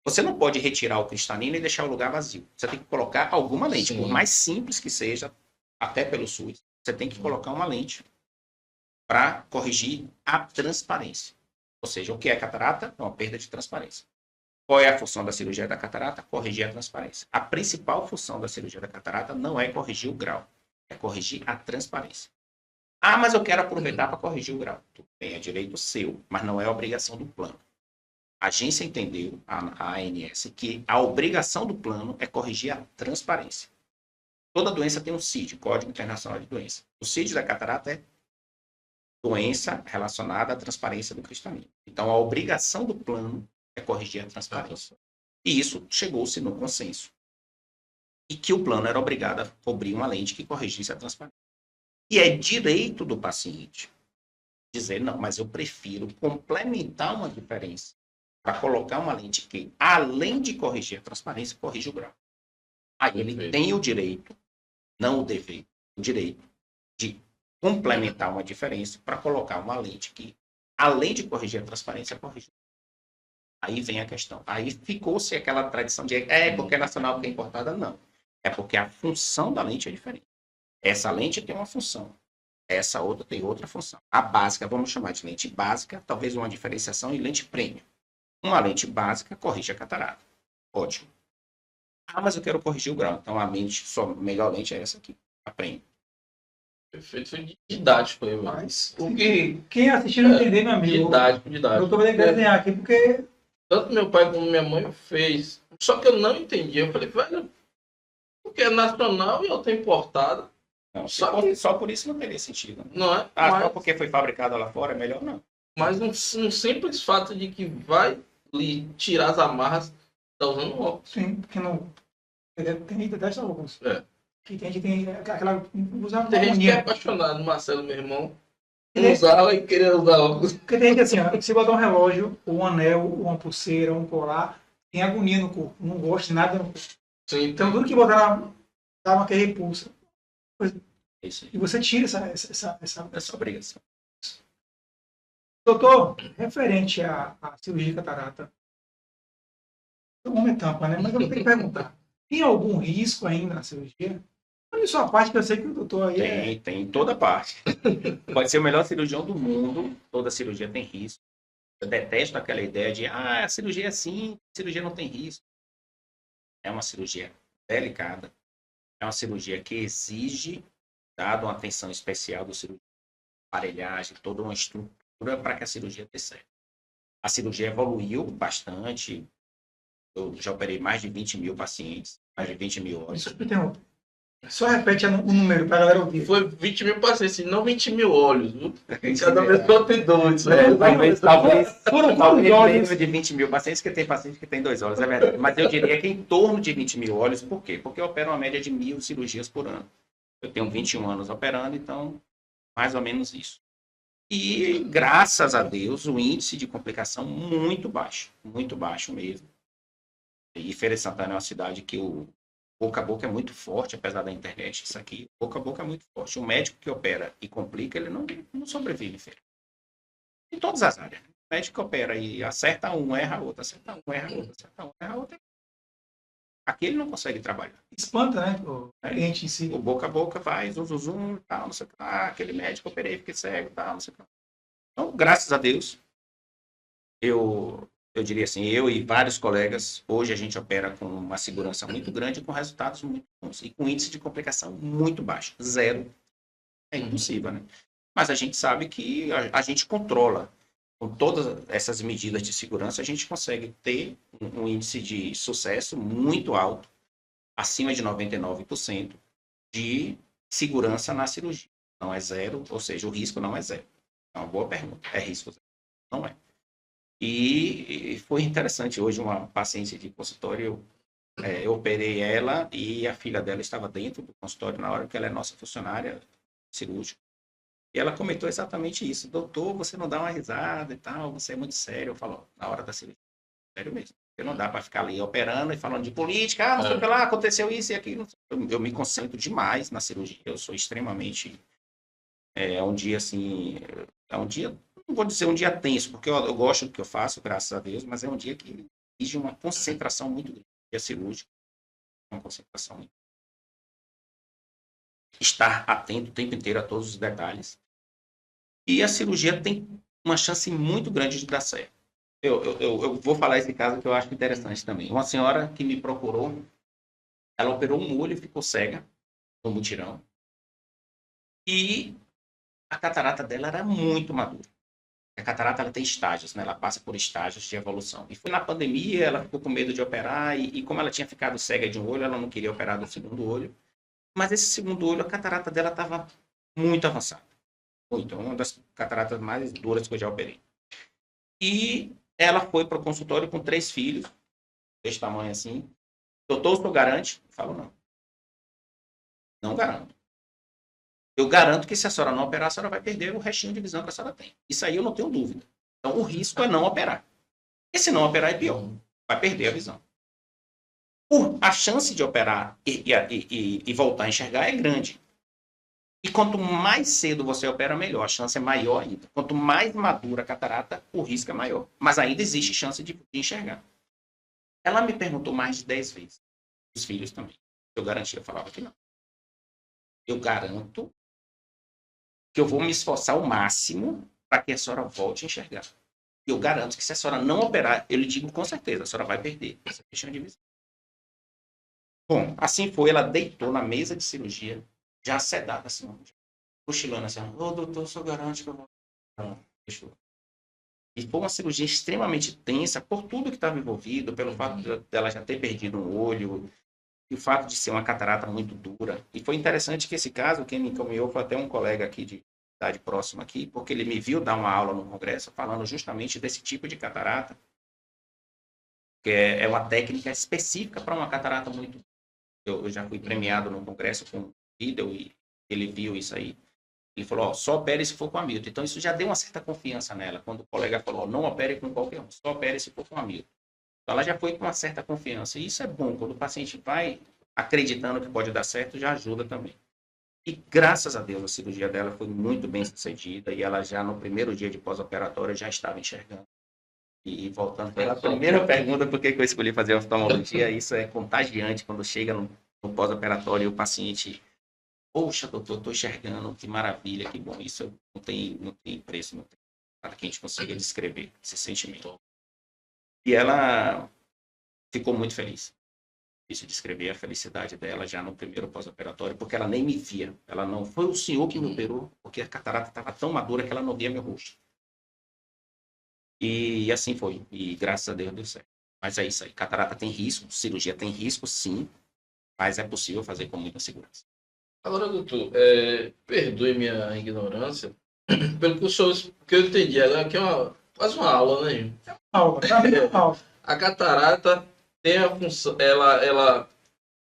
você não pode retirar o cristalino e deixar o lugar vazio. Você tem que colocar alguma lente, Sim. por mais simples que seja, até pelo SUS, você tem que colocar uma lente para corrigir a transparência. Ou seja, o que é catarata? É uma perda de transparência. Qual é a função da cirurgia da catarata? Corrigir a transparência. A principal função da cirurgia da catarata não é corrigir o grau, é corrigir a transparência. Ah, mas eu quero aproveitar para corrigir o grau. Tudo bem, é direito seu, mas não é obrigação do plano. A agência entendeu, a ANS, que a obrigação do plano é corrigir a transparência. Toda doença tem um CID, Código Internacional de Doença. O CID da catarata é doença relacionada à transparência do cristalino. Então, a obrigação do plano é corrigir a transparência. E isso chegou-se no consenso. E que o plano era obrigado a cobrir uma lente que corrigisse a transparência. E é direito do paciente dizer, não, mas eu prefiro complementar uma diferença para colocar uma lente que, além de corrigir a transparência, corrige o grau. Aí ele tem o direito, não o dever, o direito de complementar uma diferença para colocar uma lente que, além de corrigir a transparência, corrige. Aí vem a questão. Aí ficou-se aquela tradição de porque é nacional, porque é importada. Não. É porque a função da lente é diferente. Essa lente tem uma função. Essa outra tem outra função. A básica, vamos chamar de lente básica, talvez uma diferenciação em lente premium. Uma lente básica corrige a catarata. Ótimo. Ah, mas eu quero corrigir o grau. Então a melhor lente é essa aqui, a premium. Perfeito, foi didático aí, mano. Mas, Porque quem assistir não entender, meu amigo. didático. Eu tô vendo desenhar aqui porque Tanto meu pai como minha mãe fez. Só que eu não entendi. Eu falei, velho, porque é nacional e eu tenho importada. Não, Só por isso não teria sentido. Não é? Só porque foi fabricada lá fora é melhor não. Mas um simples fato de que vai lhe tirar as amarras, tá usando óculos. sim, porque não. Tem gente que detesta óculos. É. Que tem gente que tem aquela. Usar Tem gente que é uma apaixonado, Marcelo, meu irmão. Ele- Usava e queria usar óculos. Porque tem gente assim, ó, se botar um relógio, ou um anel, ou uma pulseira, um colar, tem agonia no corpo. Não gosta de nada no corpo. Sim, Então tudo que botar lá dá uma que repulsa. Isso aí. E você tira essa. Essa obrigação. Doutor, referente à cirurgia de catarata, uma etapa, né? Mas eu vou ter que perguntar. Tem algum risco ainda na cirurgia? Olha só a parte que eu sei que o doutor aí Tem em toda parte. Pode ser o melhor cirurgião do mundo, toda cirurgia tem risco. Eu detesto aquela ideia de, a cirurgia é assim, a cirurgia não tem risco. É uma cirurgia delicada, é uma cirurgia que exige, dado uma atenção especial do cirurgião, aparelhagem, toda uma estrutura para que a cirurgia dê certo. A cirurgia evoluiu bastante, eu já operei mais de 20 mil pacientes, mais de 20 mil horas. Desculpa interromper. Só repete o número para a galera ouvir. Foi 20 mil pacientes, não 20 mil olhos, viu? Cada pessoa tem dois. Talvez Foram menos de 20 mil pacientes, que tem paciente que tem 2 olhos, é verdade. Mas eu diria que em torno de 20 mil olhos, por quê? Porque eu opero uma média de 1.000 cirurgias por ano. Eu tenho 21 anos operando, então, mais ou menos isso. E, graças a Deus, o índice de complicação muito baixo mesmo. E Feira de Santana é uma cidade que o boca a boca é muito forte, apesar da internet, isso aqui, boca a boca é muito forte. O médico que opera e complica, ele não sobrevive em feira. Em todas as áreas. O médico que opera e acerta um, erra outro, acerta um, erra outro, acerta um, erra outro. Aqui ele não consegue trabalhar. Espanta, né? O cliente em si. O boca a boca vai, zum, tal, não sei o que. Ah, aquele médico, operei, fiquei cego, tal, não sei o que. Então, graças a Deus, eu diria assim, eu e vários colegas, hoje a gente opera com uma segurança muito grande, com resultados muito bons e com índice de complicação muito baixo. 0. É impossível, né? Mas a gente sabe que a gente controla. Com todas essas medidas de segurança, a gente consegue ter um índice de sucesso muito alto, acima de 99%, de segurança na cirurgia. Não é 0, ou seja, o risco não é 0. É uma boa pergunta. É risco 0? Não é. E foi interessante. Hoje, uma paciente de consultório, eu operei ela e a filha dela estava dentro do consultório na hora que ela é nossa funcionária cirúrgica. E ela comentou exatamente isso. Doutor, você não dá uma risada e tal, você é muito sério. Eu falo, na hora da cirurgia, sério mesmo. Porque não dá para ficar ali operando e falando de política, não sei o que lá, aconteceu isso e aquilo. Eu me concentro demais na cirurgia. Eu sou extremamente... É um dia assim... É um dia... Não vou dizer um dia tenso, porque eu gosto do que eu faço, graças a Deus, mas é um dia que exige uma concentração muito grande. Dia cirúrgico, uma concentração muito grande. Estar atento o tempo inteiro a todos os detalhes. E a cirurgia tem uma chance muito grande de dar certo. Eu vou falar esse caso que eu acho interessante também. Uma senhora que me procurou, ela operou um olho e ficou cega no mutirão. E a catarata dela era muito madura. A catarata ela tem estágios, né? Ela passa por estágios de evolução. E foi na pandemia, ela ficou com medo de operar. E como ela tinha ficado cega de um olho, ela não queria operar do segundo olho. Mas esse segundo olho, a catarata dela estava muito avançada. Muito. Uma das cataratas mais duras que eu já operei. E ela foi para o consultório com 3 filhos, desse tamanho assim. Doutor, o senhor garante? Eu falo, não. Não garanto. Eu garanto que se a senhora não operar, a senhora vai perder o restinho de visão que a senhora tem. Isso aí eu não tenho dúvida. Então, o risco é não operar. E se não operar, é pior. Vai perder a visão. A chance de operar e voltar a enxergar é grande. E quanto mais cedo você opera, melhor. A chance é maior ainda. Quanto mais madura a catarata, o risco é maior. Mas ainda existe chance de enxergar. Ela me perguntou mais de 10 vezes. Os filhos também. Eu garantia, eu falava que não. Eu garanto que eu vou me esforçar ao máximo para que a senhora volte a enxergar. Eu garanto que se a senhora não operar, eu lhe digo com certeza, a senhora vai perder essa questão de visão. Bom, assim foi. Ela deitou na mesa de cirurgia, já sedada, assim, cochilando assim, doutor, só garante que eu vou... E foi uma cirurgia extremamente tensa por tudo que estava envolvido, pelo fato dela já ter perdido um olho, e o fato de ser uma catarata muito dura. E foi interessante que esse caso, quem me encaminhou foi até um colega aqui de cidade próxima aqui, porque ele me viu dar uma aula no congresso falando justamente desse tipo de catarata, que é uma técnica específica para uma catarata muito... Eu já fui premiado no congresso com um vídeo e ele viu isso aí. Ele falou, só opere se for com amido. Então, isso já deu uma certa confiança nela. Quando o colega falou, não opere com qualquer um, só opere se for com amido. Então, ela já foi com uma certa confiança. E isso é bom. Quando o paciente vai acreditando que pode dar certo, já ajuda também. E, graças a Deus, a cirurgia dela foi muito bem sucedida. E ela já, no primeiro dia de pós-operatório, já estava enxergando. E voltando pela primeira pergunta, por que eu escolhi fazer oftalmologia, isso é contagiante quando chega no pós-operatório e o paciente... Poxa, doutor, estou enxergando, que maravilha, que bom. Isso não tem preço, não tem nada que a gente consiga descrever esse sentimento. E ela ficou muito feliz. Isso descrever a felicidade dela já no primeiro pós-operatório, porque ela nem me via. Ela não foi o senhor que me operou, porque a catarata estava tão madura que ela não via meu rosto. E assim foi. E graças a Deus deu certo. Mas é isso aí. Catarata tem risco, cirurgia tem risco, sim, mas é possível fazer com muita segurança. Agora, doutor, perdoe minha ignorância, pelo que o senhor, que eu entendi, agora aqui é quase uma aula, né? Aula, pra mim é aula. A catarata tem a função, ela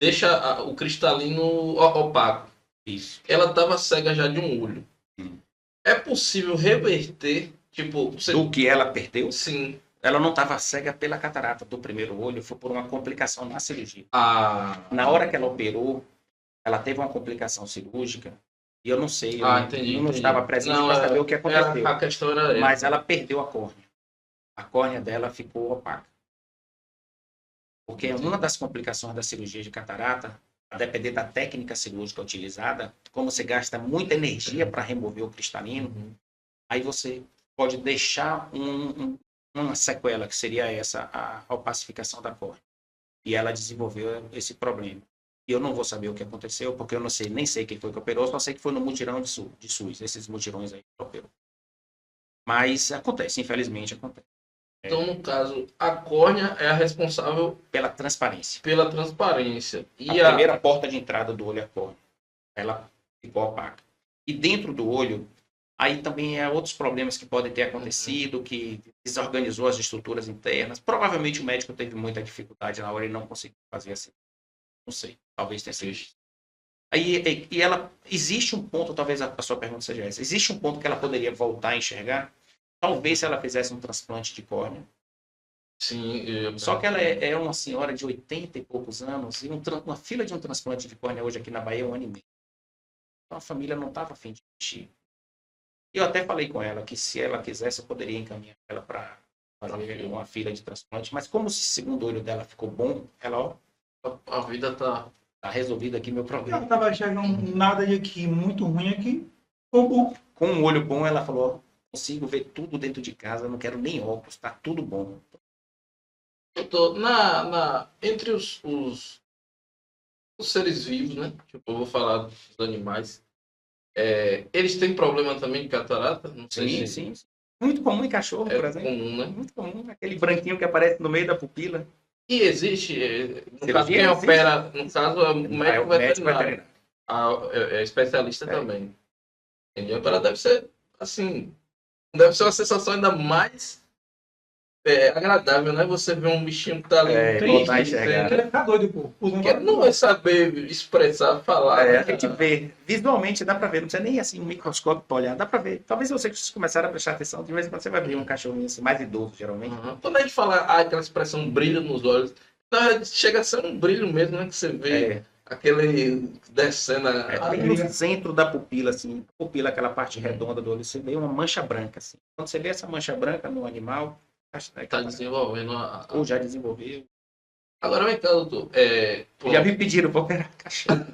deixa o cristalino opaco. Isso. Ela estava cega já de um olho. É possível reverter, tipo, você... Do que ela perdeu, Sim. ela não estava cega pela catarata do primeiro olho, foi por uma complicação na cirurgia. Ah, Na hora que ela operou, ela teve uma complicação cirúrgica, e eu não sei, eu entendi, não entendi. estava presente Não, para saber o que aconteceu. a questão era Mas essa. ela perdeu a córnea. A córnea dela ficou opaca. Porque Entendi. uma das complicações da cirurgia de catarata, a depender da técnica cirúrgica utilizada, como você gasta muita energia para remover o cristalino, Uhum. aí você pode deixar uma sequela, que seria essa, a opacificação da córnea. E ela desenvolveu esse problema. E eu não vou saber o que aconteceu, porque eu não sei, nem sei quem foi que operou, só sei que foi no mutirão de SUS, esses mutirões aí que operou. Mas acontece, infelizmente acontece. Então, no caso, a córnea é a responsável Pela transparência. pela transparência. E A primeira porta de entrada do olho é a córnea. Ela ficou opaca. E dentro do olho, aí também há outros problemas que podem ter acontecido, que desorganizou as estruturas internas. Provavelmente o médico teve muita dificuldade na hora e não conseguiu fazer assim. Não sei, talvez tenha sido isso. Aí, e ela, existe um ponto, talvez a sua pergunta seja essa, existe um ponto que ela poderia voltar a enxergar? Talvez se ela fizesse um transplante de córnea. Sim, Só que ela é uma senhora de 80 e poucos anos, e uma fila de um transplante de córnea hoje aqui na Bahia é 1 ano e meio. Então a família não estava a fim de investir. Eu até falei com ela que se ela quisesse, eu poderia encaminhar ela para fazer uma fila de transplante, mas como o segundo olho dela ficou bom, ela, ó, a vida tá... tá resolvido aqui meu Eu problema. não estava enxergando nada de aqui, muito ruim aqui. Ou Com um olho bom, ela falou, ó, consigo ver tudo dentro de casa, não quero nem óculos, tá tudo bom. Doutor, entre os seres vivos, né? Tipo, eu vou falar dos animais. Eles têm problema também de catarata? Não sei Sim, sim. Muito comum em cachorro, por exemplo. comum, né? Muito comum, aquele branquinho que aparece no meio da pupila. E existe, no Cirurgia caso, quem existe. opera, no caso, é o médico veterinário. É especialista também. Entendeu? Agora deve ser, assim, deve ser uma sensação ainda mais agradável, né? Você ver um bichinho que tá ali voltar a triste, enxergar. ele ia ficar doido, pô. porque não vai saber expressar, falar. A gente vê, visualmente dá pra ver, não precisa nem assim um microscópio pra olhar, dá pra ver. Talvez vocês começarem a prestar atenção, de vez em quando você vai ver um cachorrinho assim, mais idoso, geralmente. Uhum. Quando a gente fala aquela expressão brilho nos olhos, chega a ser um brilho mesmo, né? Que você vê aquele descendo Bem no centro da pupila, assim, a pupila, aquela parte redonda do olho, você vê uma mancha branca, assim. Quando você vê essa mancha branca no animal, tá desenvolvendo ou já desenvolveu. Agora vem cá, doutor. Já me pediram para operar cachorro.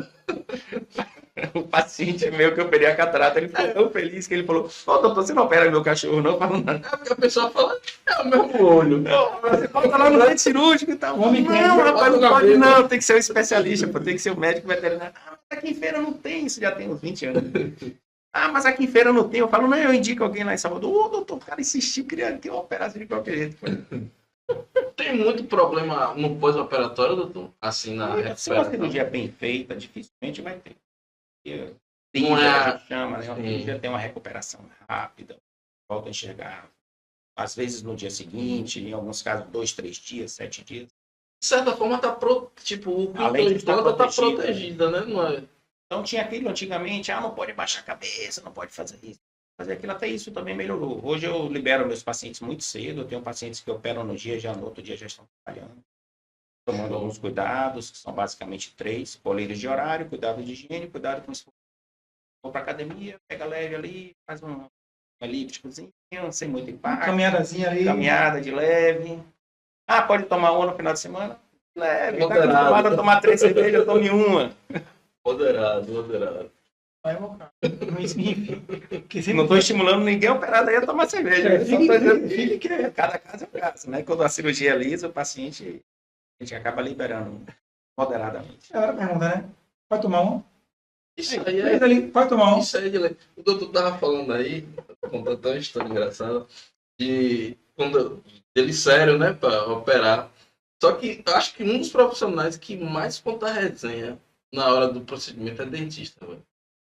O paciente meu que eu operei a catarata, ele ficou tão feliz que ele falou, ô doutor, você não opera meu cachorro, não? Eu falo, não. É porque a pessoa fala, é o mesmo olho. Não, você pode falar no centro cirúrgico e tal. O homem Não, quer- rapaz, não bota na pode mesa. não, tem que ser um especialista, pô, tem que ser um médico veterinário. Ah, mas aqui em feira não tem, isso já tem uns 20 anos. Ah, mas aqui em feira não tem. Eu falo, não, eu indico alguém lá em Salvador. Ô, doutor, o cara insistiu, queria que eu operasse de qualquer jeito. Tem muito problema no pós-operatório, doutor? Assim, na Se uma recuperação. cirurgia bem feita, dificilmente vai ter. Porque Não é a gente chama, né? Uma sim. cirurgia tem uma recuperação rápida, volta a enxergar. Às vezes no dia seguinte, em alguns casos 2, 3 dias, 7 dias. De certa forma, tipo, o Além de estar pintor tá protegida, protegida, né? Não é? Então tinha aquilo antigamente, não pode baixar a cabeça, não pode fazer isso. Fazer aquilo, até isso também melhorou. Hoje eu libero meus pacientes muito cedo, eu tenho pacientes que operam no dia, já no outro dia já estão trabalhando. Tomando alguns cuidados, que são basicamente 3, coleiras de horário, cuidado de higiene, cuidado com isso. Vou para academia, pega leve ali, faz um elípticozinho, sem muito impacto. Caminhadazinha ali. Caminhada de leve. Ah, pode tomar uma no final de semana? Leve. Tá Moderado. acostumado a tomar 3 cervejas, tome uma. Moderado. Vai invocar. Não esnife. Que Não estou estimulando ninguém operado aí a tomar cerveja. Eu só tô dizendo que cada caso é um caso, né? Quando a cirurgia é lisa, o paciente, a gente acaba liberando moderadamente. É hora da pergunta, né? Vai tomar um? Isso aí Fez ali, vai tomar um. Isso aí de lei. O doutor tava falando aí, contando até uma história engraçada, de quando ele sério, né, para operar. Só que eu acho que um dos profissionais que mais conta resenha na hora do procedimento é dentista, velho.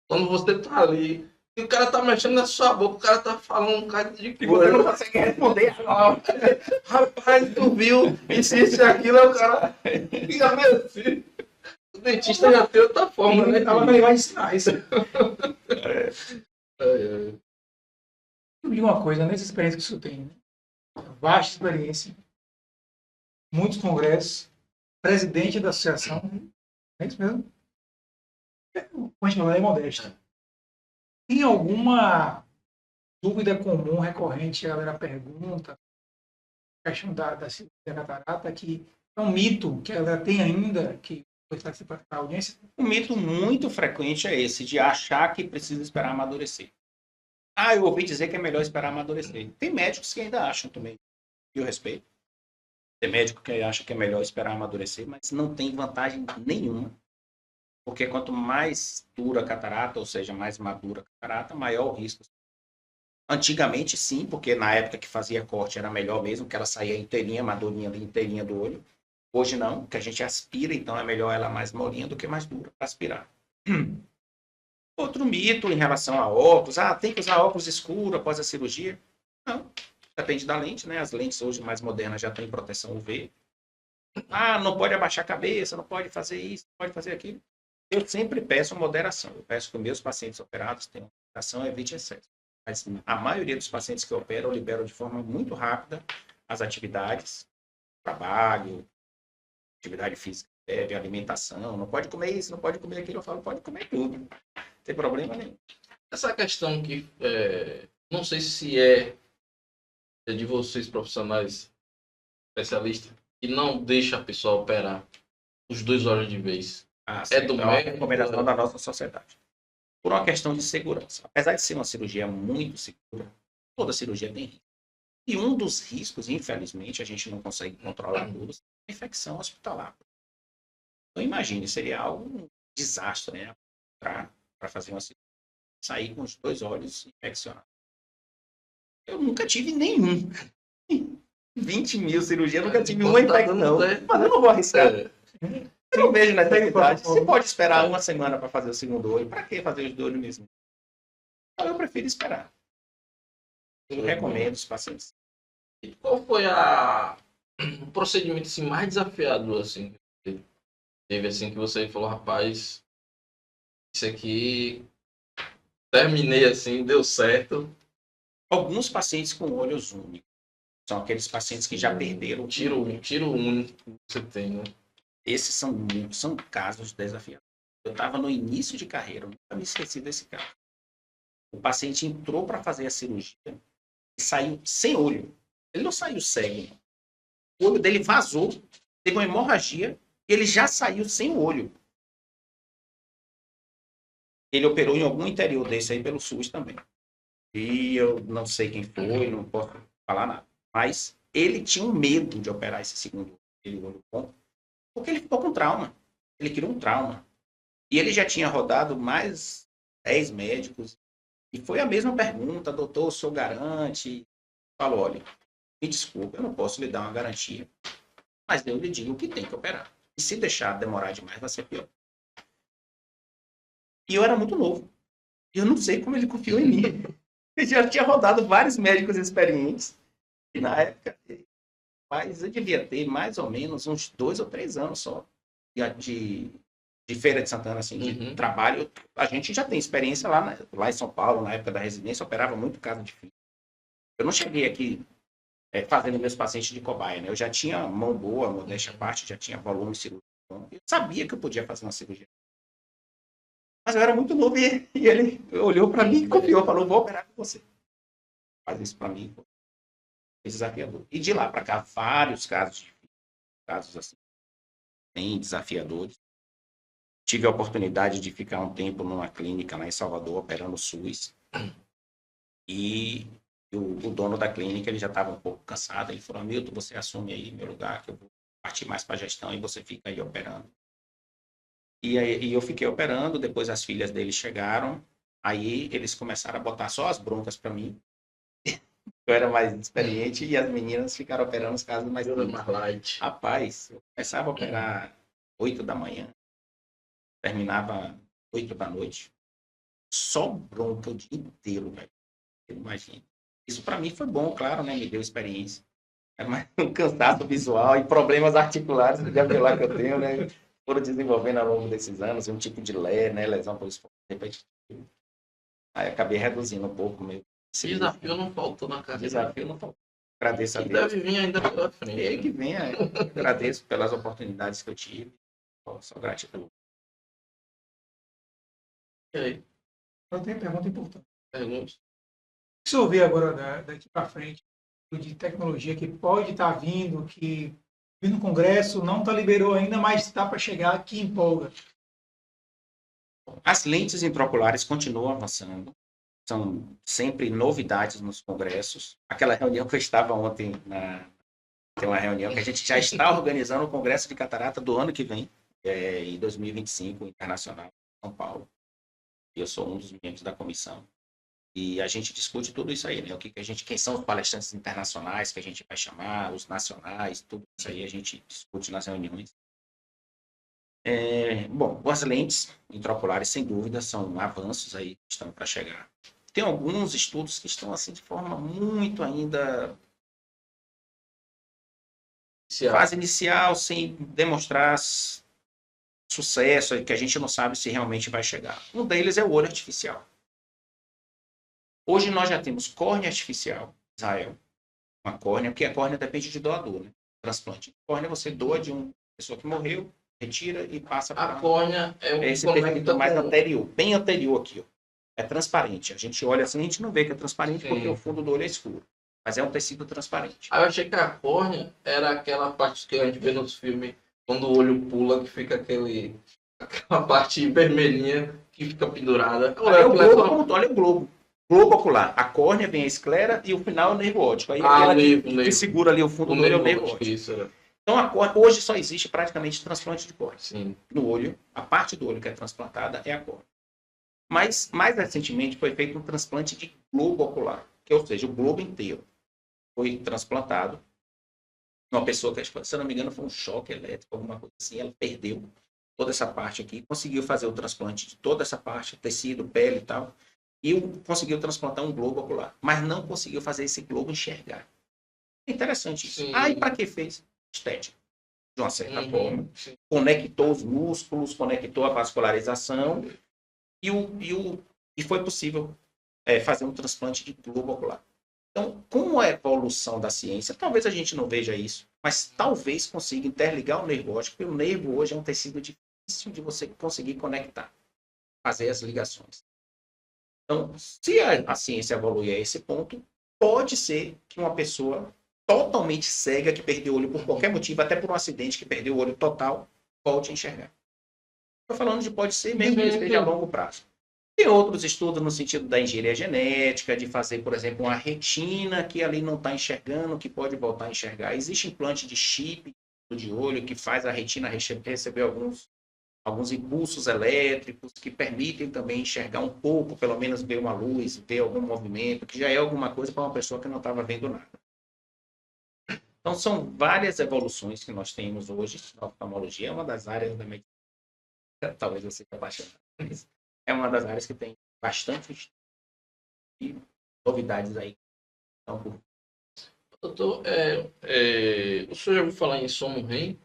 Quando você tá ali, e o cara tá mexendo na sua boca, o cara tá falando um cara de E coisa. você não consegue responder agora. Rapaz, tu viu isso e aquilo, aí o cara fica meio assim. O dentista já tem outra forma, né? Ele tava na linguagem de sinais. É. Eu digo uma coisa, nessa experiência que o senhor tem, né? Vasta experiência, muitos congressos, presidente da associação, é isso mesmo? O é modesto. Tem alguma dúvida comum, recorrente, a galera pergunta, a questão da cirurgia da catarata, que é um mito que a galera tem ainda, que foi participar da audiência? Um mito muito frequente é esse, de achar que precisa esperar amadurecer. Ah, eu ouvi dizer que é melhor esperar amadurecer. Tem médicos que ainda acham também, e eu respeito. Tem médico que acha que é melhor esperar amadurecer, mas não tem vantagem nenhuma. Porque quanto mais dura a catarata, ou seja, mais madura a catarata, maior o risco. Antigamente, sim, porque na época que fazia corte era melhor mesmo, que ela saía inteirinha, madurinha ali, inteirinha do olho. Hoje não, porque a gente aspira, então é melhor ela mais molinha do que mais dura para aspirar. Outro mito em relação a óculos, tem que usar óculos escuros após a cirurgia. Não, depende da lente, né? As lentes hoje mais modernas já têm proteção UV. Não pode abaixar a cabeça, não pode fazer isso, não pode fazer aquilo. Eu sempre peço moderação. Eu peço que os meus pacientes operados tenham moderação, evite excesso. Mas a maioria dos pacientes que eu opero, eu libero de forma muito rápida as atividades, trabalho, atividade física, alimentação. Não pode comer isso, não pode comer aquilo. Eu falo, pode comer tudo. Não tem problema nenhum. Essa questão que não sei se é de vocês profissionais especialistas que não deixa a pessoa operar os 2 olhos de vez. Sim, do é uma médico? recomendação da nossa sociedade. Por uma questão de segurança. Apesar de ser uma cirurgia muito segura, toda cirurgia tem risco. E um dos riscos, infelizmente, a gente não consegue controlar todos, é a infecção hospitalar. Então imagine, seria algo um desastre, né? Para fazer uma cirurgia. Sair com os 2 olhos infeccionados. Eu nunca tive nenhum. 20 mil cirurgias, eu nunca tive uma infecção. Mas eu não vou arriscar. Eu não vejo necessidade. Você pode esperar uma semana para fazer o segundo olho. Para que fazer os 2 olhos mesmo? Então, eu prefiro esperar. Eu recomendo os pacientes. E qual foi o procedimento assim, mais desafiador assim, que teve assim que você falou, rapaz, isso aqui terminei assim, deu certo. Alguns pacientes com olhos únicos são aqueles pacientes que já perderam. Tiro único que você tem, né? Esses são casos desafiadores. Eu estava no início de carreira, eu nunca me esqueci desse caso. O paciente entrou para fazer a cirurgia e saiu sem olho. Ele não saiu cego. O olho dele vazou, teve uma hemorragia e ele já saiu sem o olho. Ele operou em algum interior desse aí pelo SUS também. E eu não sei quem foi, não posso falar nada. Mas ele tinha um medo de operar esse segundo olho bom, porque ele ficou com trauma. Ele criou um trauma. E ele já tinha rodado mais 10 médicos. E foi a mesma pergunta, doutor, o senhor garante? Falou, olha, me desculpe, eu não posso lhe dar uma garantia, mas eu lhe digo que tem que operar. E se deixar demorar demais, vai ser pior. E eu era muito novo. E eu não sei como ele confiou em mim. Ele já tinha rodado vários médicos experientes. E na época, mas eu devia ter mais ou menos uns 2 ou 3 anos só de Feira de Santana, assim, de trabalho. A gente já tem experiência lá em São Paulo, na época da residência, operava muito caso de filho. Eu não cheguei aqui fazendo meus pacientes de cobaia, né? Eu já tinha mão boa, modéstia à parte, já tinha volume cirúrgico. Eu sabia que eu podia fazer uma cirurgia. Mas eu era muito novo e ele olhou para mim e confiou, falou, vou operar com você. Faz isso para mim. Foi desafiador. E de lá para cá, vários casos assim, bem desafiadores. Tive a oportunidade de ficar um tempo numa clínica lá em Salvador, operando SUS. E o dono da clínica, ele já estava um pouco cansado. Ele falou, Hamilton, você assume aí meu lugar, que eu vou partir mais para a gestão e você fica aí operando. E eu fiquei operando, depois as filhas dele chegaram, aí eles começaram a botar só as broncas para mim. Eu era mais experiente e as meninas ficaram operando os casos mais light. Rapaz, eu começava a operar 8 da manhã, terminava 8 da noite. Só bronca o dia inteiro, velho. Imagina. Isso para mim foi bom, claro, né? Me deu experiência. Mas um cansaço visual e problemas articulares, que já viu lá que eu tenho, né? Foram desenvolvendo ao longo desses anos, um tipo de né? Lesão por esforço repetitivo. Aí acabei reduzindo um pouco mesmo. Desafio não faltou na carreira. Desafio não faltou. Agradeço a Que Deus. deve vir ainda pela frente. Ele que venha. Agradeço pelas oportunidades que eu tive. Só gratidão. E aí, Eu tenho uma pergunta importante. perguntas? O que você ouvir agora daqui para frente de tecnologia que pode estar vindo, que no Congresso não liberou ainda, mas está para chegar, que empolga? As lentes intraoculares continuam avançando. São sempre novidades nos congressos. Aquela reunião que eu estava ontem, tem uma reunião que a gente já está organizando o Congresso de Catarata do ano que vem, em 2025, internacional, em São Paulo. Eu sou um dos membros da comissão. E a gente discute tudo isso aí, né? Quem são os palestrantes internacionais que a gente vai chamar, os nacionais, tudo isso aí a gente discute nas reuniões. Bom, as lentes intraoculares, sem dúvida, são avanços aí que estão para chegar. Tem alguns estudos que estão assim de forma muito ainda fase inicial, sem demonstrar sucesso, que a gente não sabe se realmente vai chegar. Um deles é o olho artificial. Hoje nós já temos córnea artificial, Israel, uma córnea, porque a córnea depende de doador, né? Transplante. Córnea você doa de uma pessoa que morreu, retira e passa para... A córnea é o que esse tecido mais com... anterior, bem anterior aqui, ó. É transparente. A gente olha assim, a gente não vê que é transparente. Sim. Porque o fundo do olho é escuro. Mas é um tecido transparente. Eu achei que a córnea era aquela parte que a gente vê nos filmes, quando o olho pula, que fica aquela parte vermelhinha que fica pendurada. Olha o globo. Globo ocular. A córnea vem a esclera e o final é o nervo óptico. Aí ela que segura ali o fundo do olho é o nervo óptico. Isso, é. Então a córnea, hoje só existe praticamente transplante de córnea. Sim. No olho, a parte do olho que é transplantada é a córnea. Mas, mais recentemente, foi feito um transplante de globo ocular, ou seja, o globo inteiro foi transplantado. Uma pessoa que, se eu não me engano, foi um choque elétrico, alguma coisa assim, ela perdeu toda essa parte aqui, conseguiu fazer o transplante de toda essa parte, tecido, pele e tal, e conseguiu transplantar um globo ocular, mas não conseguiu fazer esse globo enxergar. É interessante isso. E para que fez? Estética, de uma certa forma. Sim. Conectou os músculos, conectou a vascularização, e foi possível fazer um transplante de globo ocular. Então, com a evolução da ciência, talvez a gente não veja isso, mas talvez consiga interligar o nervo óptico, porque o nervo hoje é um tecido difícil de você conseguir conectar, fazer as ligações. Então, se a ciência evoluir a esse ponto, pode ser que uma pessoa totalmente cega, que perdeu o olho por qualquer motivo, até por um acidente que perdeu o olho total, volte a enxergar. Estou falando de pode ser, mesmo que esteja a longo prazo. Tem outros estudos no sentido da engenharia genética, de fazer, por exemplo, uma retina que ali não está enxergando, que pode voltar a enxergar. Existe implante de chip de olho que faz a retina receber alguns impulsos elétricos que permitem também enxergar um pouco, pelo menos ver uma luz, ver algum movimento, que já é alguma coisa para uma pessoa que não estava vendo nada. Então, são várias evoluções que nós temos hoje. A oftalmologia é uma das áreas da medicina. Talvez você seja apaixonado por isso. É uma das áreas que tem bastante novidades aí. Então, doutor, o senhor já ouviu falar em sono REM?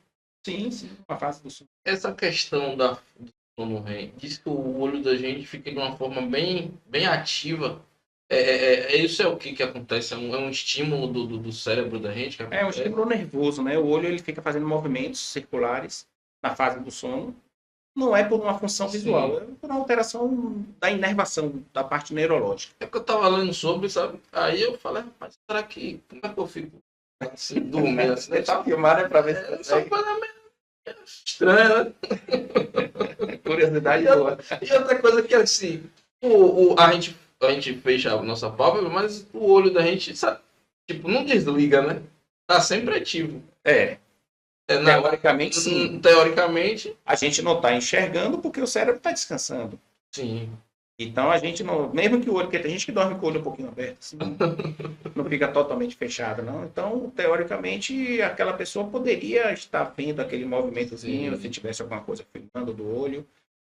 Sim, uma fase do sono. Essa questão do sono REM diz que o olho da gente fica de uma forma bem ativa. Isso é o que acontece? É um estímulo do cérebro da gente? É um estímulo nervoso, né? O olho ele fica fazendo movimentos circulares na fase do sono. Não é por uma função visual, é por uma alteração da inervação da parte neurológica. É que eu estava lendo sobre, sabe? Aí eu falei, rapaz, será que... Como é que eu fico assim, dormindo assim? Você tá filmado, né? Pra ver se só coisa meio estranha, né? Curiosidade boa. E outra coisa que, assim, a gente fecha a nossa pálpebra, mas o olho da gente, sabe? Tipo, não desliga, né? Tá sempre ativo. Teoricamente, sim. Teoricamente. A gente não está enxergando porque o cérebro está descansando. Sim. Então, a gente não... Mesmo que o olho... Porque tem gente que dorme com o olho um pouquinho aberto. Assim, não fica totalmente fechado, não. Então, teoricamente, aquela pessoa poderia estar vendo aquele movimentozinho, se tivesse alguma coisa filmando do olho.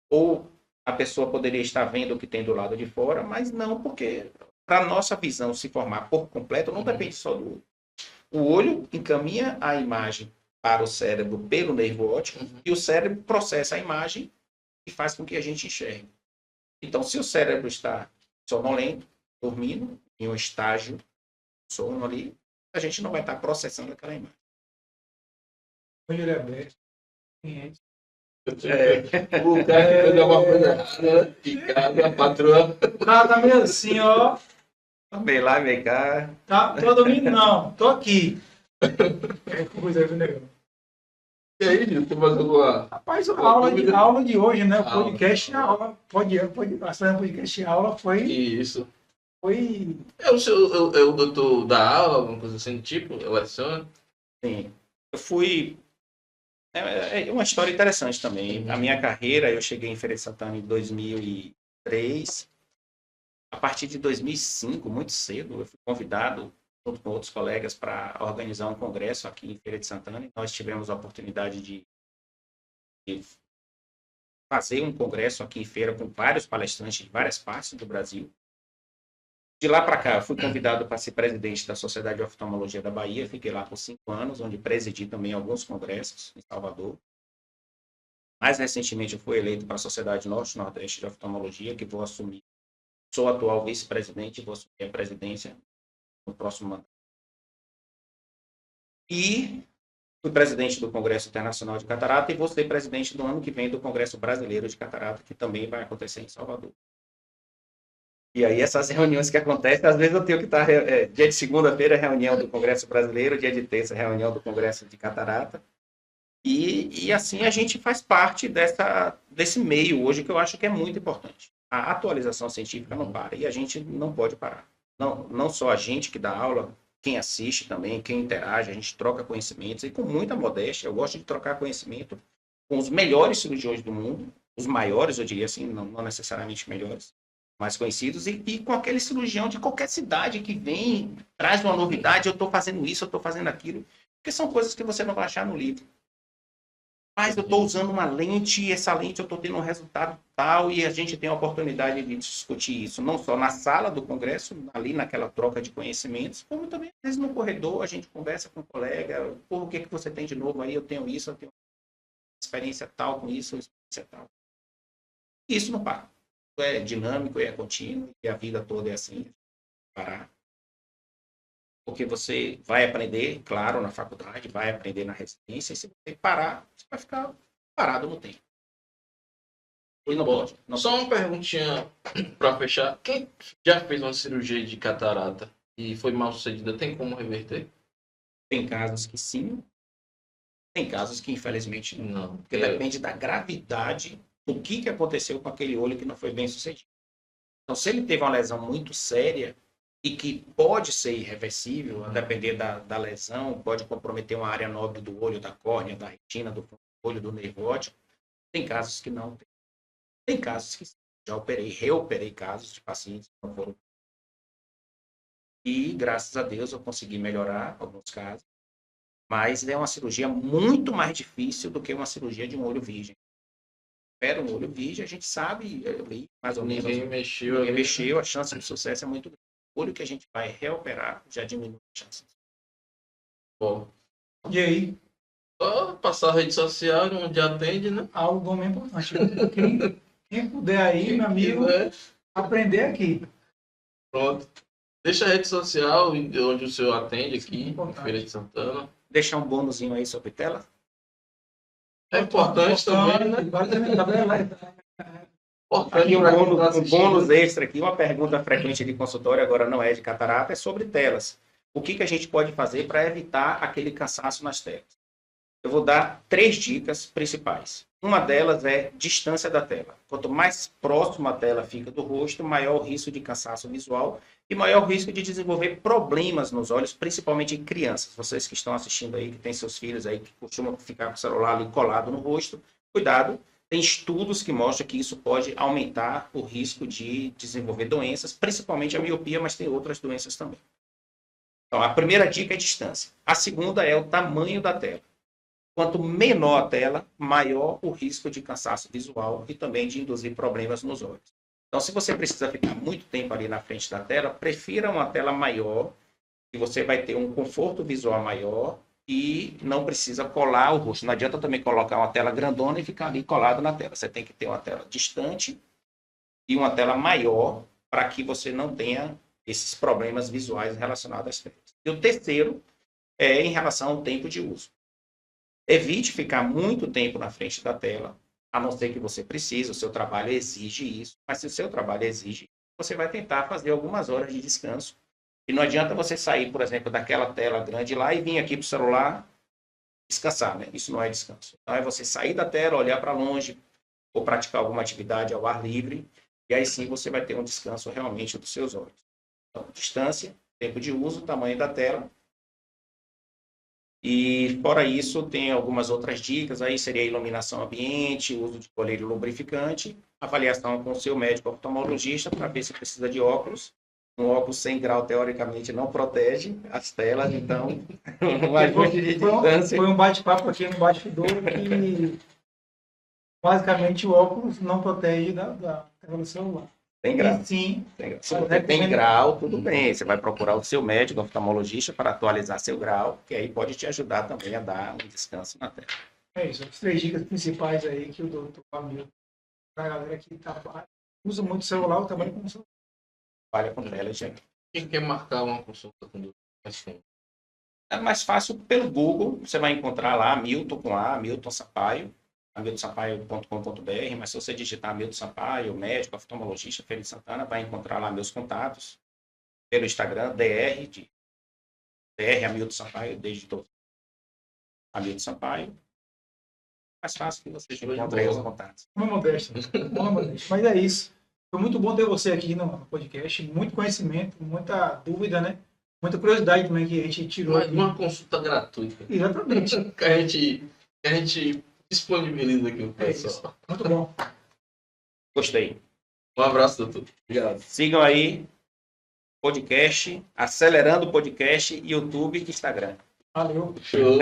ou a pessoa poderia estar vendo o que tem do lado de fora, mas não, porque para a nossa visão se formar por completo, não depende só do olho. O olho encaminha a imagem para o cérebro pelo nervo óptico e o cérebro processa a imagem e faz com que a gente enxergue. Então, se o cérebro está sonolento, dormindo, em um estágio sono ali, a gente não vai estar processando aquela imagem. Olho ele é aberto. O cara que fez alguma coisa errada, né? De casa, a patroa. O cara tá meio assim, ó. Vem lá, vem cá. Tá, tô dormindo não, tô aqui. É coisa aí, negão. E aí, Gil, tem mais alguma? Rapaz, a aula de hoje, né? O Aula. podcast, a aula, a podcast, a aula Isso. foi. É o doutor da aula, alguma coisa assim do tipo? Eu leciono? Sim. Eu fui. É uma história interessante também. A minha carreira, eu cheguei em Feira de Santana em 2003. A partir de 2005, muito cedo, eu fui convidado, junto com outros colegas, para organizar um congresso aqui em Feira de Santana. E nós tivemos a oportunidade de fazer um congresso aqui em Feira com vários palestrantes de várias partes do Brasil. De lá para cá, eu fui convidado para ser presidente da Sociedade de Oftalmologia da Bahia. Fiquei lá por 5 anos, onde presidi também alguns congressos em Salvador. Mais recentemente, eu fui eleito para a Sociedade Norte-Nordeste de Oftalmologia, que vou assumir. Sou atual vice-presidente e vou assumir a presidência no próximo mandato. E fui presidente do Congresso Internacional de Catarata e vou ser presidente do ano que vem do Congresso Brasileiro de Catarata, que também vai acontecer em Salvador. E aí essas reuniões que acontecem, às vezes eu tenho que estar, dia de segunda-feira, reunião do Congresso Brasileiro, dia de terça, reunião do Congresso de Catarata. E assim a gente faz parte desse meio hoje que eu acho que é muito importante. A atualização científica não para e a gente não pode parar. Não só a gente que dá aula, quem assiste também, quem interage, a gente troca conhecimentos e com muita modéstia. Eu gosto de trocar conhecimento com os melhores cirurgiões do mundo, os maiores, eu diria assim, não necessariamente melhores, mais conhecidos, e com aquele cirurgião de qualquer cidade que vem, traz uma novidade, eu estou fazendo isso, eu estou fazendo aquilo, porque são coisas que você não vai achar no livro. Mas eu estou usando uma lente e essa lente eu estou tendo um resultado tal e a gente tem a oportunidade de discutir isso, não só na sala do congresso, ali naquela troca de conhecimentos, como também, às vezes, no corredor, a gente conversa com um colega, pô, o que você tem de novo aí? Eu tenho isso, eu tenho experiência tal com isso, experiência tal. Isso não para. É dinâmico, é contínuo, e a vida toda é assim, parar. Porque você vai aprender, claro, na faculdade, vai aprender na residência, e se você parar, você vai ficar parado no tempo. E não Bom, pode. Não só uma perguntinha para fechar. Quem já fez uma cirurgia de catarata e foi mal sucedida, tem como reverter? Tem casos que sim, tem casos que infelizmente não. Não. Porque depende da gravidade do que aconteceu com aquele olho que não foi bem sucedido. Então, se ele teve uma lesão muito séria e que pode ser irreversível, a depender da lesão, pode comprometer uma área nobre do olho, da córnea, da retina, do olho, do nervo óptico, tem casos que não. Tem casos que já reoperei casos de pacientes que não foram. E, graças a Deus, eu consegui melhorar alguns casos. Mas é uma cirurgia muito mais difícil do que uma cirurgia de um olho virgem. Opera um olho virgem, a gente sabe, mais ou menos. Ninguém mexeu, a chance de sucesso é muito grande. O olho que a gente vai reoperar já diminui a chance. Bom, E aí, só passar a rede social onde atende, né? algo bem importante. Quem puder aí, meu amigo, quiser. aprender aqui. Pronto. Deixa a rede social onde o senhor atende aqui, em Importante. Feira de Santana. Deixar um bônusinho aí sobre tela. É importante também, né? Vale também, tá vendo? Importante Aqui um pra quem tá bônus, assistindo. bônus extra aqui, uma pergunta frequente de consultório, agora não é de catarata, é sobre telas. O que a gente pode fazer para evitar aquele cansaço nas telas? Eu vou dar 3 dicas principais. Uma delas é distância da tela. Quanto mais próximo a tela fica do rosto, maior o risco de cansaço visual e maior o risco de desenvolver problemas nos olhos, principalmente em crianças. Vocês que estão assistindo aí, que têm seus filhos aí, que costumam ficar com o celular ali colado no rosto, cuidado. Tem estudos que mostram que isso pode aumentar o risco de desenvolver doenças, principalmente a miopia, mas tem outras doenças também. Então, a primeira dica é distância. A segunda é o tamanho da tela. Quanto menor a tela, maior o risco de cansaço visual e também de induzir problemas nos olhos. Então, se você precisa ficar muito tempo ali na frente da tela, prefira uma tela maior, que você vai ter um conforto visual maior e não precisa colar o rosto. Não adianta também colocar uma tela grandona e ficar ali colado na tela. Você tem que ter uma tela distante e uma tela maior para que você não tenha esses problemas visuais relacionados às telas. E o terceiro é em relação ao tempo de uso. Evite ficar muito tempo na frente da tela, a não ser que você precise, o seu trabalho exige isso. Mas se o seu trabalho exige, você vai tentar fazer algumas horas de descanso. E não adianta você sair, por exemplo, daquela tela grande lá e vir aqui para o celular descansar, né? Isso não é descanso. Então é você sair da tela, olhar para longe, ou praticar alguma atividade ao ar livre, e aí sim você vai ter um descanso realmente dos seus olhos. Então, distância, tempo de uso, tamanho da tela. E fora isso, tem algumas outras dicas, aí seria iluminação ambiente, uso de colírio lubrificante, avaliação com o seu médico oftalmologista para ver se precisa de óculos. Um óculos 100 graus, teoricamente, não protege as telas, então, um ajuste de distância. Foi um bate-papo aqui no bastidor que basicamente o óculos não protege da tela do celular. Tem grau. E sim. Se você tem grau, tudo bem. Você vai procurar o seu médico oftalmologista para atualizar seu grau, que aí pode te ajudar também a dar um descanso na tela. É isso, as 3 dicas principais aí que o doutor Hamilton, para a galera que usa muito celular, eu trabalho com o celular. Trabalha com tela, gente. Quem quer marcar uma consulta com o doutor? É mais fácil pelo Google, você vai encontrar lá Hamilton com A, Hamilton Sampaio, hamiltonsampaio.com.br, mas se você digitar Hamilton Sampaio, médico, oftalmologista, Feira de Santana, vai encontrar lá meus contatos. Pelo Instagram, DR Hamilton Sampaio, desde todo. Hamilton Sampaio. Mais fácil que vocês encontrem os contatos. Uma modéstia. Mas é isso. Foi muito bom ter você aqui no podcast. Muito conhecimento, muita dúvida, né? Muita curiosidade também que a gente tirou. Mais uma consulta gratuita. Exatamente. Que a gente disponibiliza aqui o pessoal. Muito bom. Gostei. Um abraço, doutor. Obrigado. Sigam aí podcast, Acelerando o Podcast, YouTube e Instagram. Valeu. Show.